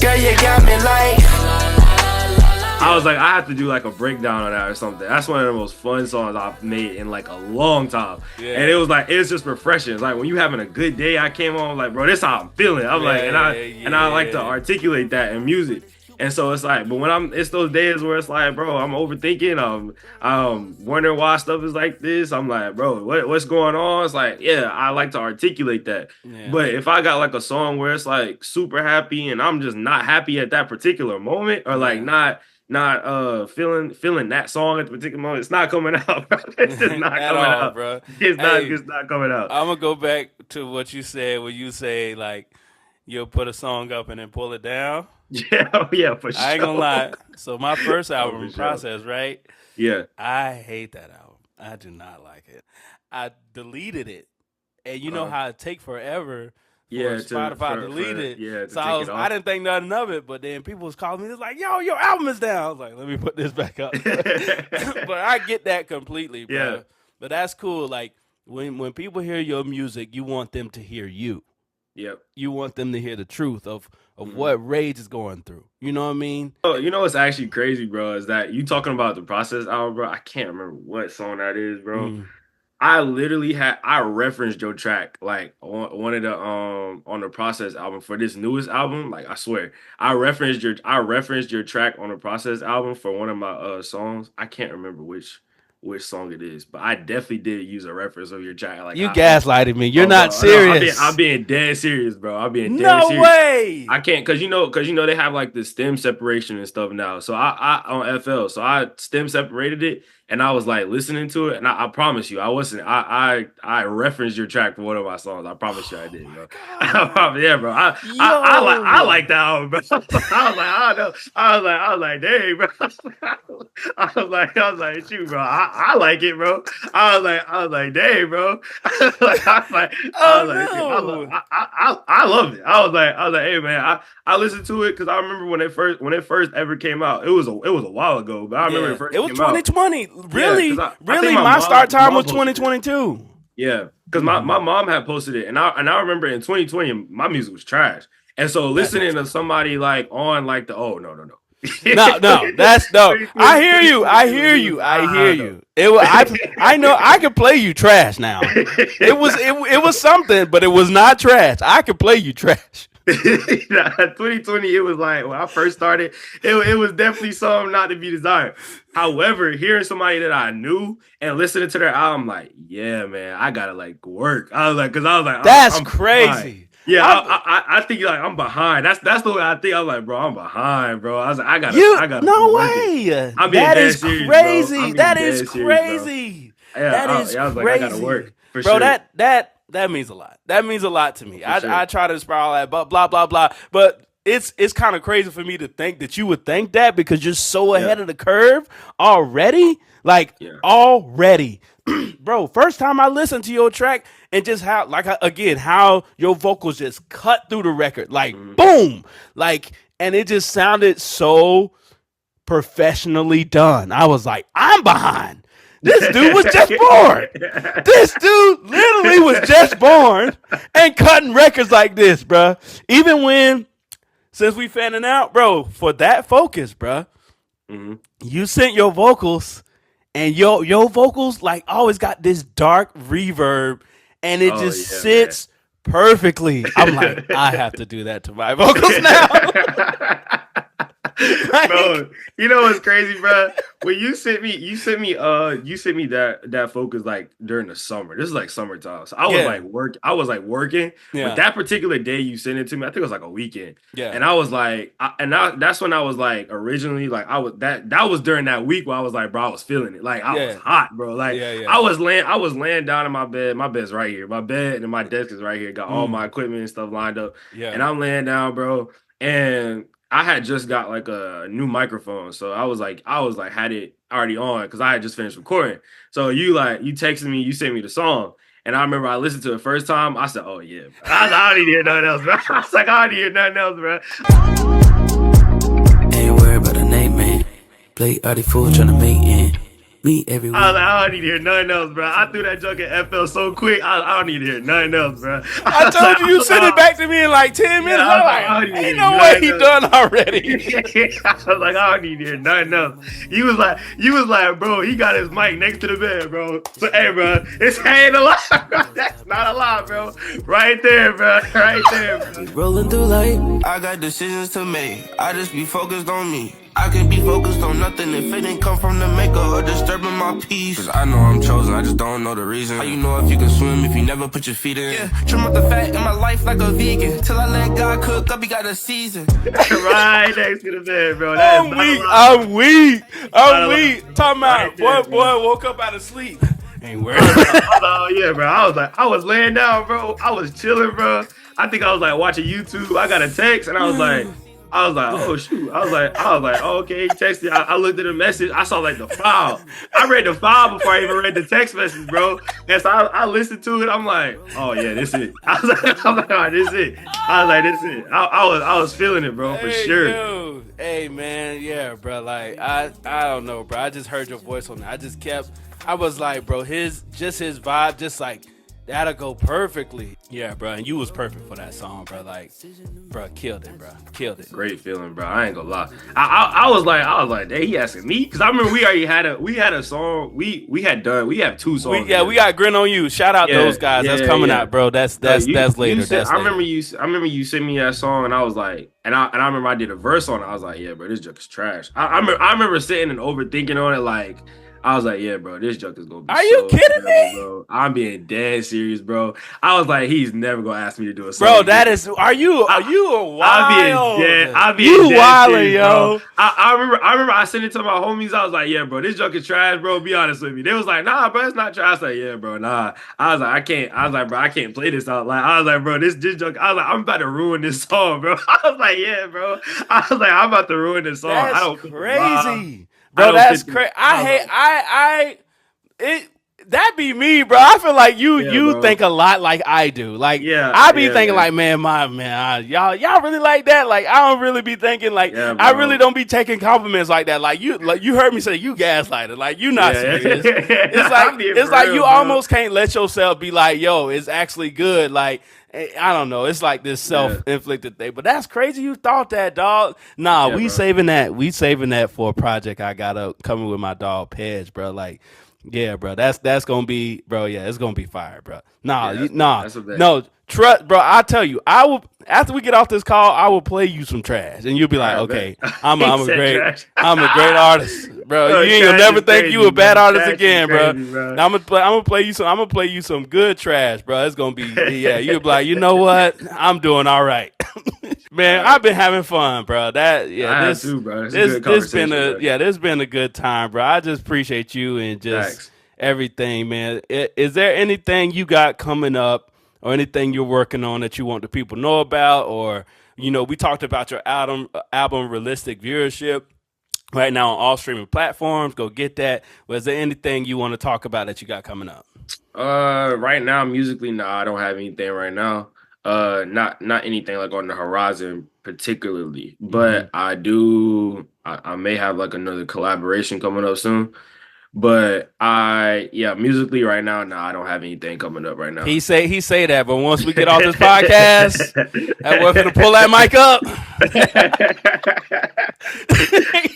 Girl, you got me like. I was like, I have to do like a breakdown on that or something. That's one of the most fun songs I've made in like a long time. And it Yeah. was like it's just refreshing. It's like when you having a good day, I came on like, bro, this how I'm feeling. I'm like, Yeah, and I like to yeah. articulate that in music. And so it's like, but when it's those days where it's like, bro, I'm overthinking. I'm wondering why stuff is like this. I'm like, bro, what's going on? It's like, yeah, I like to articulate that. Yeah. But if I got like a song where it's like super happy and I'm just not happy at that particular moment, or like Yeah. not feeling that song at the particular moment. It's not coming out. Bro. It's just not At coming all, out. bro. It's not Hey, it's not coming out. I'm gonna go back to what you said when you say like you'll put a song up and then pull it down. Yeah, oh, yeah, for I ain't gonna sure. lie. So my first Oh, for album, sure. Process, right? Yeah. I hate that album. I do not like it. I deleted it, and you know Uh, how it take forever for yeah, Spotify to delete it. to So take it I off. didn't think nothing of it. But then people was calling me. It's like, yo, your album is down. I was like, let me put this back up. But I get that completely, Yeah. bro. But that's cool. Like when people hear your music, you want them to hear you. Yep. You want them to hear the truth of what Rage is going through. You know what I mean? Oh, you know what's actually crazy, bro, is that you talking about the Process album, bro. I can't remember what song that is, bro. Mm. I referenced your track like on one of the on the Process album for this newest album. Like I swear, I referenced your track on the Process album for one of my songs. I can't remember which song it is, but I definitely did use a reference of your track. Like You gaslighted me. You're not bro, no, I'm serious. being dead serious, bro. I'm being dead No serious. way. I can't because you know they have like the stem separation and stuff now. So I on FL, so I stem separated it and I was like listening to it, and I promise you, I wasn't. I referenced your track for one of my songs. I promise you, I did, bro. Yeah, bro. I like that album, bro. I was like, I don't know. I was like, dang, bro. I was like, shoot, bro. I like it, bro. I was like, dang, bro. I love it. I was like, hey, man. I listened to it because I remember when it first ever came out. It was a while ago, but I remember it first. It was came out. 2020. Really, I really, think my start time was posted it. 2022. Yeah, because my mom had posted it, and I remember in 2020 my music was trash, and so listening to somebody like on like the No, that's no. I hear you. It was, I know I could play you trash now. It was something, but it was not trash. I could play you trash. 2020, it was like when I first started, it was definitely something not to be desired. However, hearing somebody that I knew and listening to their album, like, yeah, man, I gotta like work. I was like, that's I'm crazy. Behind. Yeah, I think like I'm behind. That's the way I think. I'm like, bro, I'm behind, bro. I was like, I gotta. No way. I'm being dead serious, crazy. Bro. That is crazy. I was like, I gotta work for bro, sure. That means a lot. That means a lot to me. I try to spiral that, but blah blah blah. But it's kind of crazy for me to think that you would think that because you're so ahead of the curve already. Like already, bro. First time I listened to your track and just how how your vocals just cut through the record, like boom, like, and it just sounded so professionally done. I was like, I'm behind. This dude was just born. This dude literally was just born and cutting records like this, bro. Even since we fanning out, bro, for that focus, bro, you sent your vocals, and your vocals like always got this dark reverb, and it just sits perfectly. I'm like, I have to do that to my vocals now. Bro, you know what's crazy, bro? When you sent me that focus like during the summer. This is like summertime, so I was working. Yeah. But that particular day you sent it to me, I think it was like a weekend. Yeah, and I was like, that's when I was like originally like that was during that week where I was like, bro, I was feeling it. Like I was hot, bro. Like I was laying down in my bed. My bed's right here. My bed and my desk is right here. Got all my equipment and stuff lined up. Yeah, and I'm laying down, bro, and I had just got like a new microphone, so I was like had it already on because I had just finished recording. So you texted me, you sent me the song, and I remember I listened to it first time. I said, "Oh yeah," I don't need to hear nothing else, bro. I was like, I don't need to hear nothing else, bro. Ain't worried about a name, man. Play all the fool trying to make in. Me every week. I was like, I don't need to hear nothing else, bro. I threw that junk at FL so quick. I don't need to hear nothing else, bro. I told you sent it back to me in like 10 minutes. I was like, ain't no way he done already. I was like, I don't need to hear nothing else. You was like, bro, he got his mic next to the bed, bro. So, hey, bro, it's ain't a lie, bro. That's not a lie, bro. Right there, bro. Right there, bro. Rolling through life, I got decisions to make. I just be focused on me. I can be focused on nothing if it didn't come from the maker or disturbing my peace. Cause I know I'm chosen, I just don't know the reason. How you know if you can swim if you never put your feet in? Yeah, trim up the fat in my life like a vegan. Till I let God cook up, he got a season. Right next to the bed, bro. I'm weak. Talking about boy woke up out of sleep. Ain't worried. Oh yeah, bro. I was laying down, bro. I was chilling, bro. I think I was like watching YouTube. I got a text and I was like, oh shoot. I was like, oh, okay, he texted. I looked at the message. I saw like the file. I read the file before I even read the text message, bro. And so I listened to it. I'm like, oh yeah, this it. I was like, oh, this it. I was like, this it. I was feeling it, bro, for sure. Dude. Hey man, yeah, bro. Like I don't know, bro. I just heard your voice on that. I was like, bro, his vibe, just like That'll go perfectly. Yeah, bro. And you was perfect for that song, bro. Like, bro, killed it, bro. Killed it. Great feeling, bro. I ain't gonna lie. I was like, dang, he asking me because I remember we already had a song. We have two songs. We got Grin on You. Shout out those guys. That's coming out, bro. That's later. I remember you sent me that song, and I was like, and I remember I did a verse on it. I was like, yeah, bro, this joke is trash. I remember sitting and overthinking on it, like. I was like, yeah, bro, this joke is gonna be. Are you kidding me? Bro. I'm being dead serious, bro. I was like, he's never gonna ask me to do a song. Bro, that is. Are you a wild? I'm being you dead wildin', serious, yo. Bro. I remember I sent it to my homies. I was like, yeah, bro, this joke is trash, bro. Be honest with me. They was like, nah, bro, it's not trash. I was like, yeah, bro, nah. I was like, I can't. I was like, bro, I can't play this out. Like, I was like, bro, this joke. I was like, I'm about to ruin this song, bro. I was like, yeah, bro. I was like, I'm about to ruin this song. That's I don't crazy, bro. That's crazy. That be me, bro. I feel like you think a lot like I do. Like, I be thinking like, y'all really like that. Like, I don't really be thinking like, I really don't be taking compliments like that. Like you heard me say you gaslighted. Like, you not serious. It's like you almost can't let yourself be like, yo, it's actually good. Like, I don't know. It's like this self-inflicted thing. But that's crazy. You thought that, dog. Nah, we saving that. We saving that for a project I got up coming with my dog Pedge, bro. Like. Yeah, bro. That's gonna be, bro. Yeah, it's gonna be fire, bro. No. Trust, bro. I tell you, I will. After we get off this call, I will play you some trash, and you'll be like, okay, I'm a great artist, bro. You'll never think you a bad artist again, bro. I'm gonna play you some good trash, bro. It's gonna be, you'll be like, you know what? I'm doing all right. Man, I've been having fun, bro. This been a good time, bro. I just appreciate you and just everything, man. Is there anything you got coming up or anything you're working on that you want the people to know about? Or, we talked about your album Realistic Viewership right now on all streaming platforms. Go get that. Was there anything you want to talk about that you got coming up? Right now, musically, no, I don't have anything right now. Not anything like on the horizon particularly, but I may have like another collaboration coming up soon. But musically right now, I don't have anything coming up right now. He say that, but once we get off this podcast, we're gonna pull that mic up.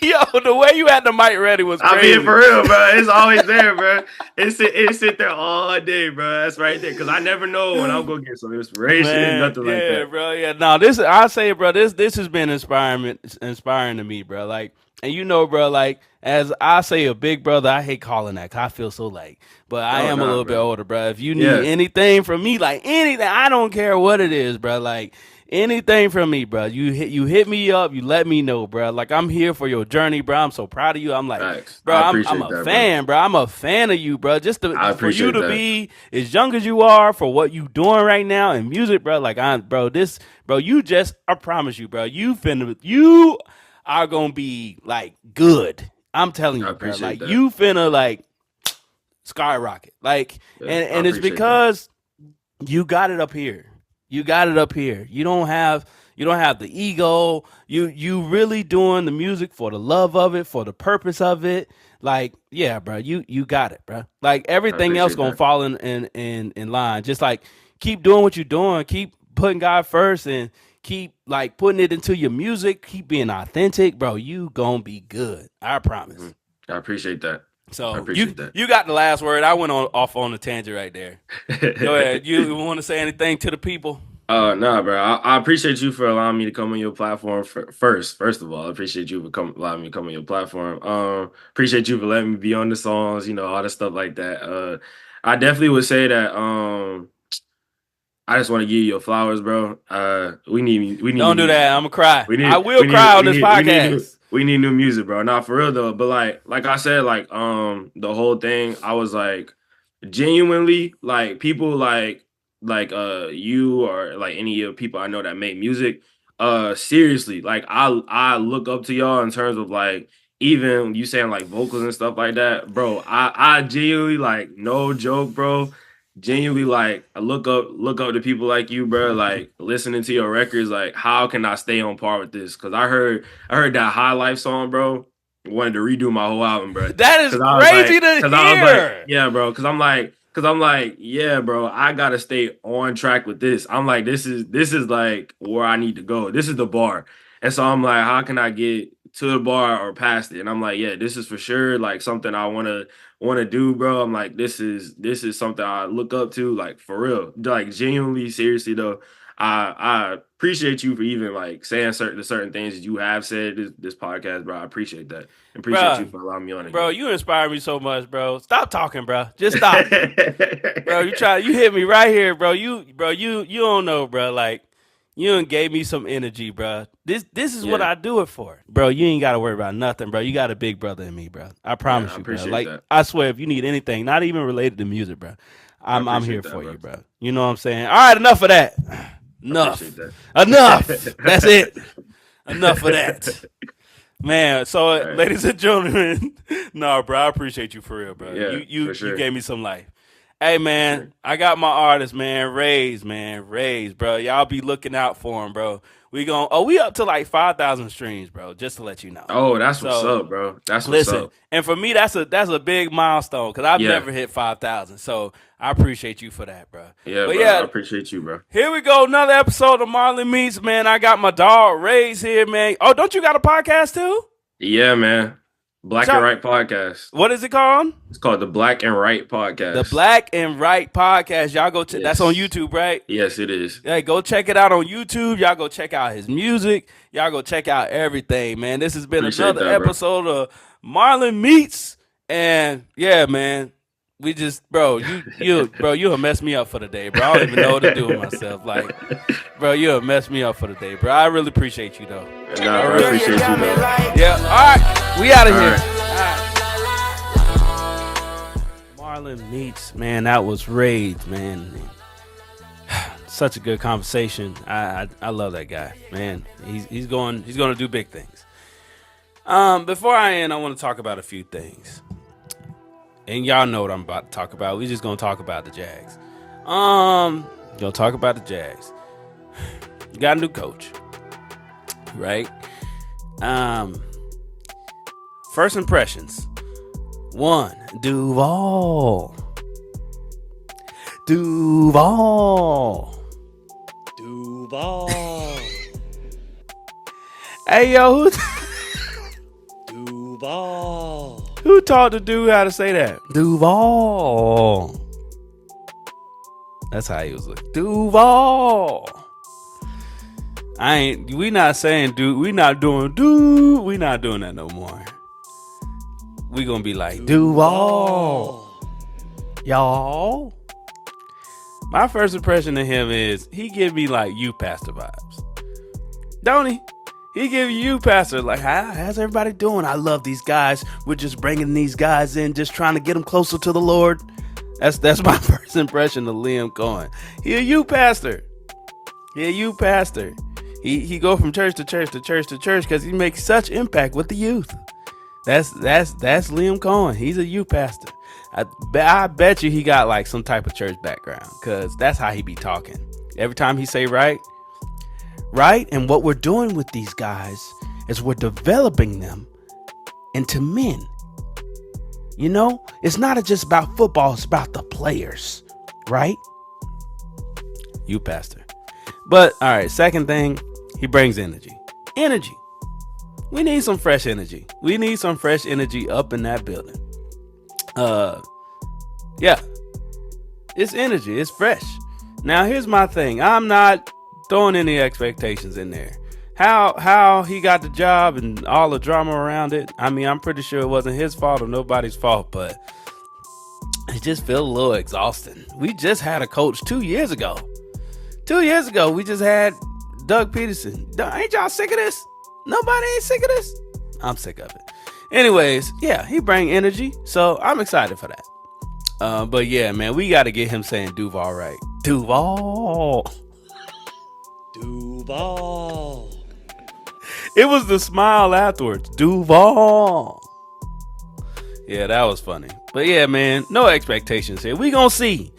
Yo, the way you had the mic ready was crazy. I mean, for real, bro. It's always there, bro. It sit there all day, bro. That's right there, because I never know when I'm gonna get some inspiration and nothing like that. Yeah, bro. Yeah, no, this has been inspiring to me, bro. Like. And bro, like, as I say a big brother, I hate calling that 'cause I feel so like, but I am a little bit older, bro. If you need anything from me, like anything, I don't care what it is, bro. Like anything from me, bro. You hit me up, you let me know, bro. Like I'm here for your journey, bro. I'm so proud of you. I'm like, bro, I'm a fan, bro. I'm a fan of you, bro. Just for you to be as young as you are, for what you doing right now in music, bro. Like you just, I promise you, bro. You are gonna be like good. I'm telling you, bro. Like you finna like skyrocket. Like and it's because you got it up here. You got it up here. You don't have the ego. You really doing the music for the love of it, for the purpose of it. Like, yeah, bro. You got it, bro. Like everything else gonna fall in line. Just like keep doing what you're doing. Keep putting God first and keep like putting it into your music. Keep being authentic, bro. You gonna be good. I promise. I appreciate that. So you got the last word. I went off on a tangent right there. Go ahead. You want to say anything to the people? No, bro. I appreciate you for allowing me to come on your platform. First of all, I appreciate you for allowing me to come on your platform. Appreciate you for letting me be on the songs. All the stuff like that. I definitely would say that. I just want to give you your flowers, bro. We need. Don't do that. I'm gonna cry. I will cry on this podcast. We need new music, bro. Not for real though. But like I said, like the whole thing, I was like genuinely like people like you or like any of the people I know that make music. Seriously, like I look up to y'all in terms of like even you saying like vocals and stuff like that, bro. I genuinely like no joke, bro. Genuinely like I look up to people like you, bro. Like listening to your records, like how can I stay on par with this? Because I heard that High Life song, bro. Wanted to redo my whole album, bro. That is crazy to hear. Yeah, bro. Because Cause I'm like, yeah, bro, I gotta stay on track with this. I'm like, this is like where I need to go. This is the bar. And so I'm like, how can I get to the bar or past it? And I'm like, yeah, this is for sure like something I wanna do, bro. I'm like, this is something I look up to, like for real. Like genuinely, seriously though. I appreciate you for even like saying certain things that you have said this podcast, bro. I appreciate that. And appreciate you Bro, for allowing me on bro, again. you inspire me so much, bro. Stop talking, bro. Just stop. Bro, you hit me right here, bro. You don't know, bro. Like, you done gave me some energy, bro. This is what Yeah. I do it for. Bro, you ain't got to worry about nothing, bro. You got a big brother in me, bro. I Yeah, promise I you, bro. appreciate Like, that. I swear, if you need anything, not even related to music, bro, I I'm here appreciate that, for bro. you, bro. You know what I'm saying? All right, enough of that. I Enough. appreciate Enough. that. That's it. Enough of that. Man, so All right. ladies and gentlemen, no, bro, I appreciate you for real, bro. Yeah, You for sure. gave me some life. Hey, man, Sure. I got my artist, man, Rades, bro. Y'all be looking out for him, bro. We up to like 5,000 streams, bro. Just to let you know. Oh, that's what's So up, bro. That's what's listen, up. and for me, that's a big milestone because I've Yeah. never hit 5,000. So I appreciate you for that, bro. Yeah, But bro. yeah, I appreciate you, bro. here we go, another episode of Marlin Meets, man. I got my dog Rades here, man. Oh, don't you got a podcast too? Yeah, man. Black and Right podcast. What is it called? It's called the Black and Right podcast. The Black and Right podcast. Y'all go check. That's on Yes. YouTube, right? Yes, it is. Hey, go check it out on YouTube. Y'all go check out his music. Y'all go check out everything, man. This has been Appreciate another that, bro. episode of Marlin Meets, and yeah, man. We just, bro, you'll mess me up for the day, bro. I don't even know what to do with myself. Like, bro, you'll mess me up for the day, bro. I really appreciate you, though. Nah, bro, I appreciate you, bro. Yeah. All right, we out of All here. right. Marlin Meets, man. That was Rades, man. Such a good conversation. I love that guy, man. He's going to do big things. Before I end, I want to talk about a few things. And y'all know what I'm about to talk about. We just gonna talk about the Jags. Gonna talk about the Jags. You got a new coach, right? First impressions. 1, Duval. Hey yo, who taught the dude how to say that? Duval. That's how he was looking. Duval. We not saying dude. We not doing dude. We not doing that no more. We gonna be like Duval. Y'all. My first impression of him is he give me like youth pastor vibes. Don't he? He give you pastor like, how's everybody doing? I love these guys. We're just bringing these guys in, just trying to get them closer to the Lord. That's my first impression of Liam Cohen. He a youth pastor. He go from church to church to church to church because he makes such impact with the youth. That's Liam Cohen. He's a youth pastor. I bet you he got like some type of church background because that's how he be talking. Every time he say right. And what we're doing with these guys is we're developing them into men. You know, it's not just about football, it's about the players, right? You pastor. But all right, second thing, he brings energy. We need some fresh energy. We need some fresh energy up in that building. Yeah. It's energy, it's fresh. Now here's my thing. I'm not throwing any expectations in there. How he got the job and all the drama around it. I mean, I'm pretty sure it wasn't his fault or nobody's fault, but it just feels a little exhausting. We just had a coach 2 years ago. 2 years ago, we just had Doug Peterson. Ain't y'all sick of this? Nobody ain't sick of this? I'm sick of it. Anyways, yeah, he bring energy, so I'm excited for that. But yeah, man, we got to get him saying Duval right. Duval. It was the smile afterwards. Duval. Yeah, that was funny. But yeah, man, no expectations here. We gonna see.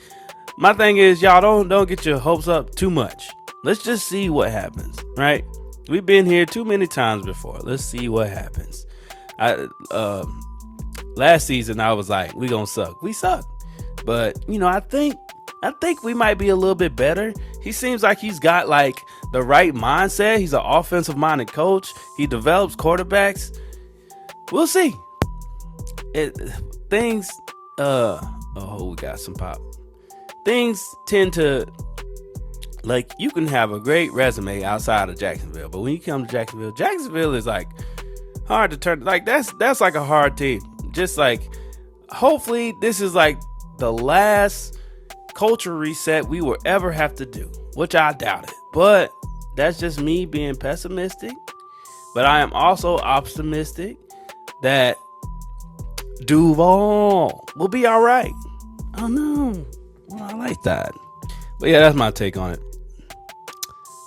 My thing is, y'all don't get your hopes up too much. Let's just see what happens, right? We've been here too many times before. Let's see what happens. Last season I was like, we gonna suck. We suck. But I think we might be a little bit better. He seems like he's got like the right mindset. He's an offensive minded coach. He develops quarterbacks. We'll see. We got some pop. Things tend to, like, you can have a great resume outside of Jacksonville, but when you come to Jacksonville is like hard to turn. Like that's like a hard team. Just like, hopefully this is like the last culture reset we will ever have to do, which I doubt it. But that's just me being pessimistic. But I am also optimistic that Duval will be all right. Oh no, well, I like that. But yeah, that's my take on it.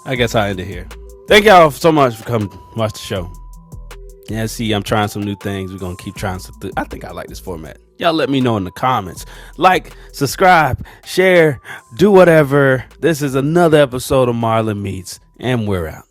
I guess I'll end it here. Thank y'all so much for coming to watch the show. Yeah, see, I'm trying some new things. We're going to keep trying something. I think I like this format. Y'all let me know in the comments. Like, subscribe, share, do whatever. This is another episode of Marlin Meets, and we're out.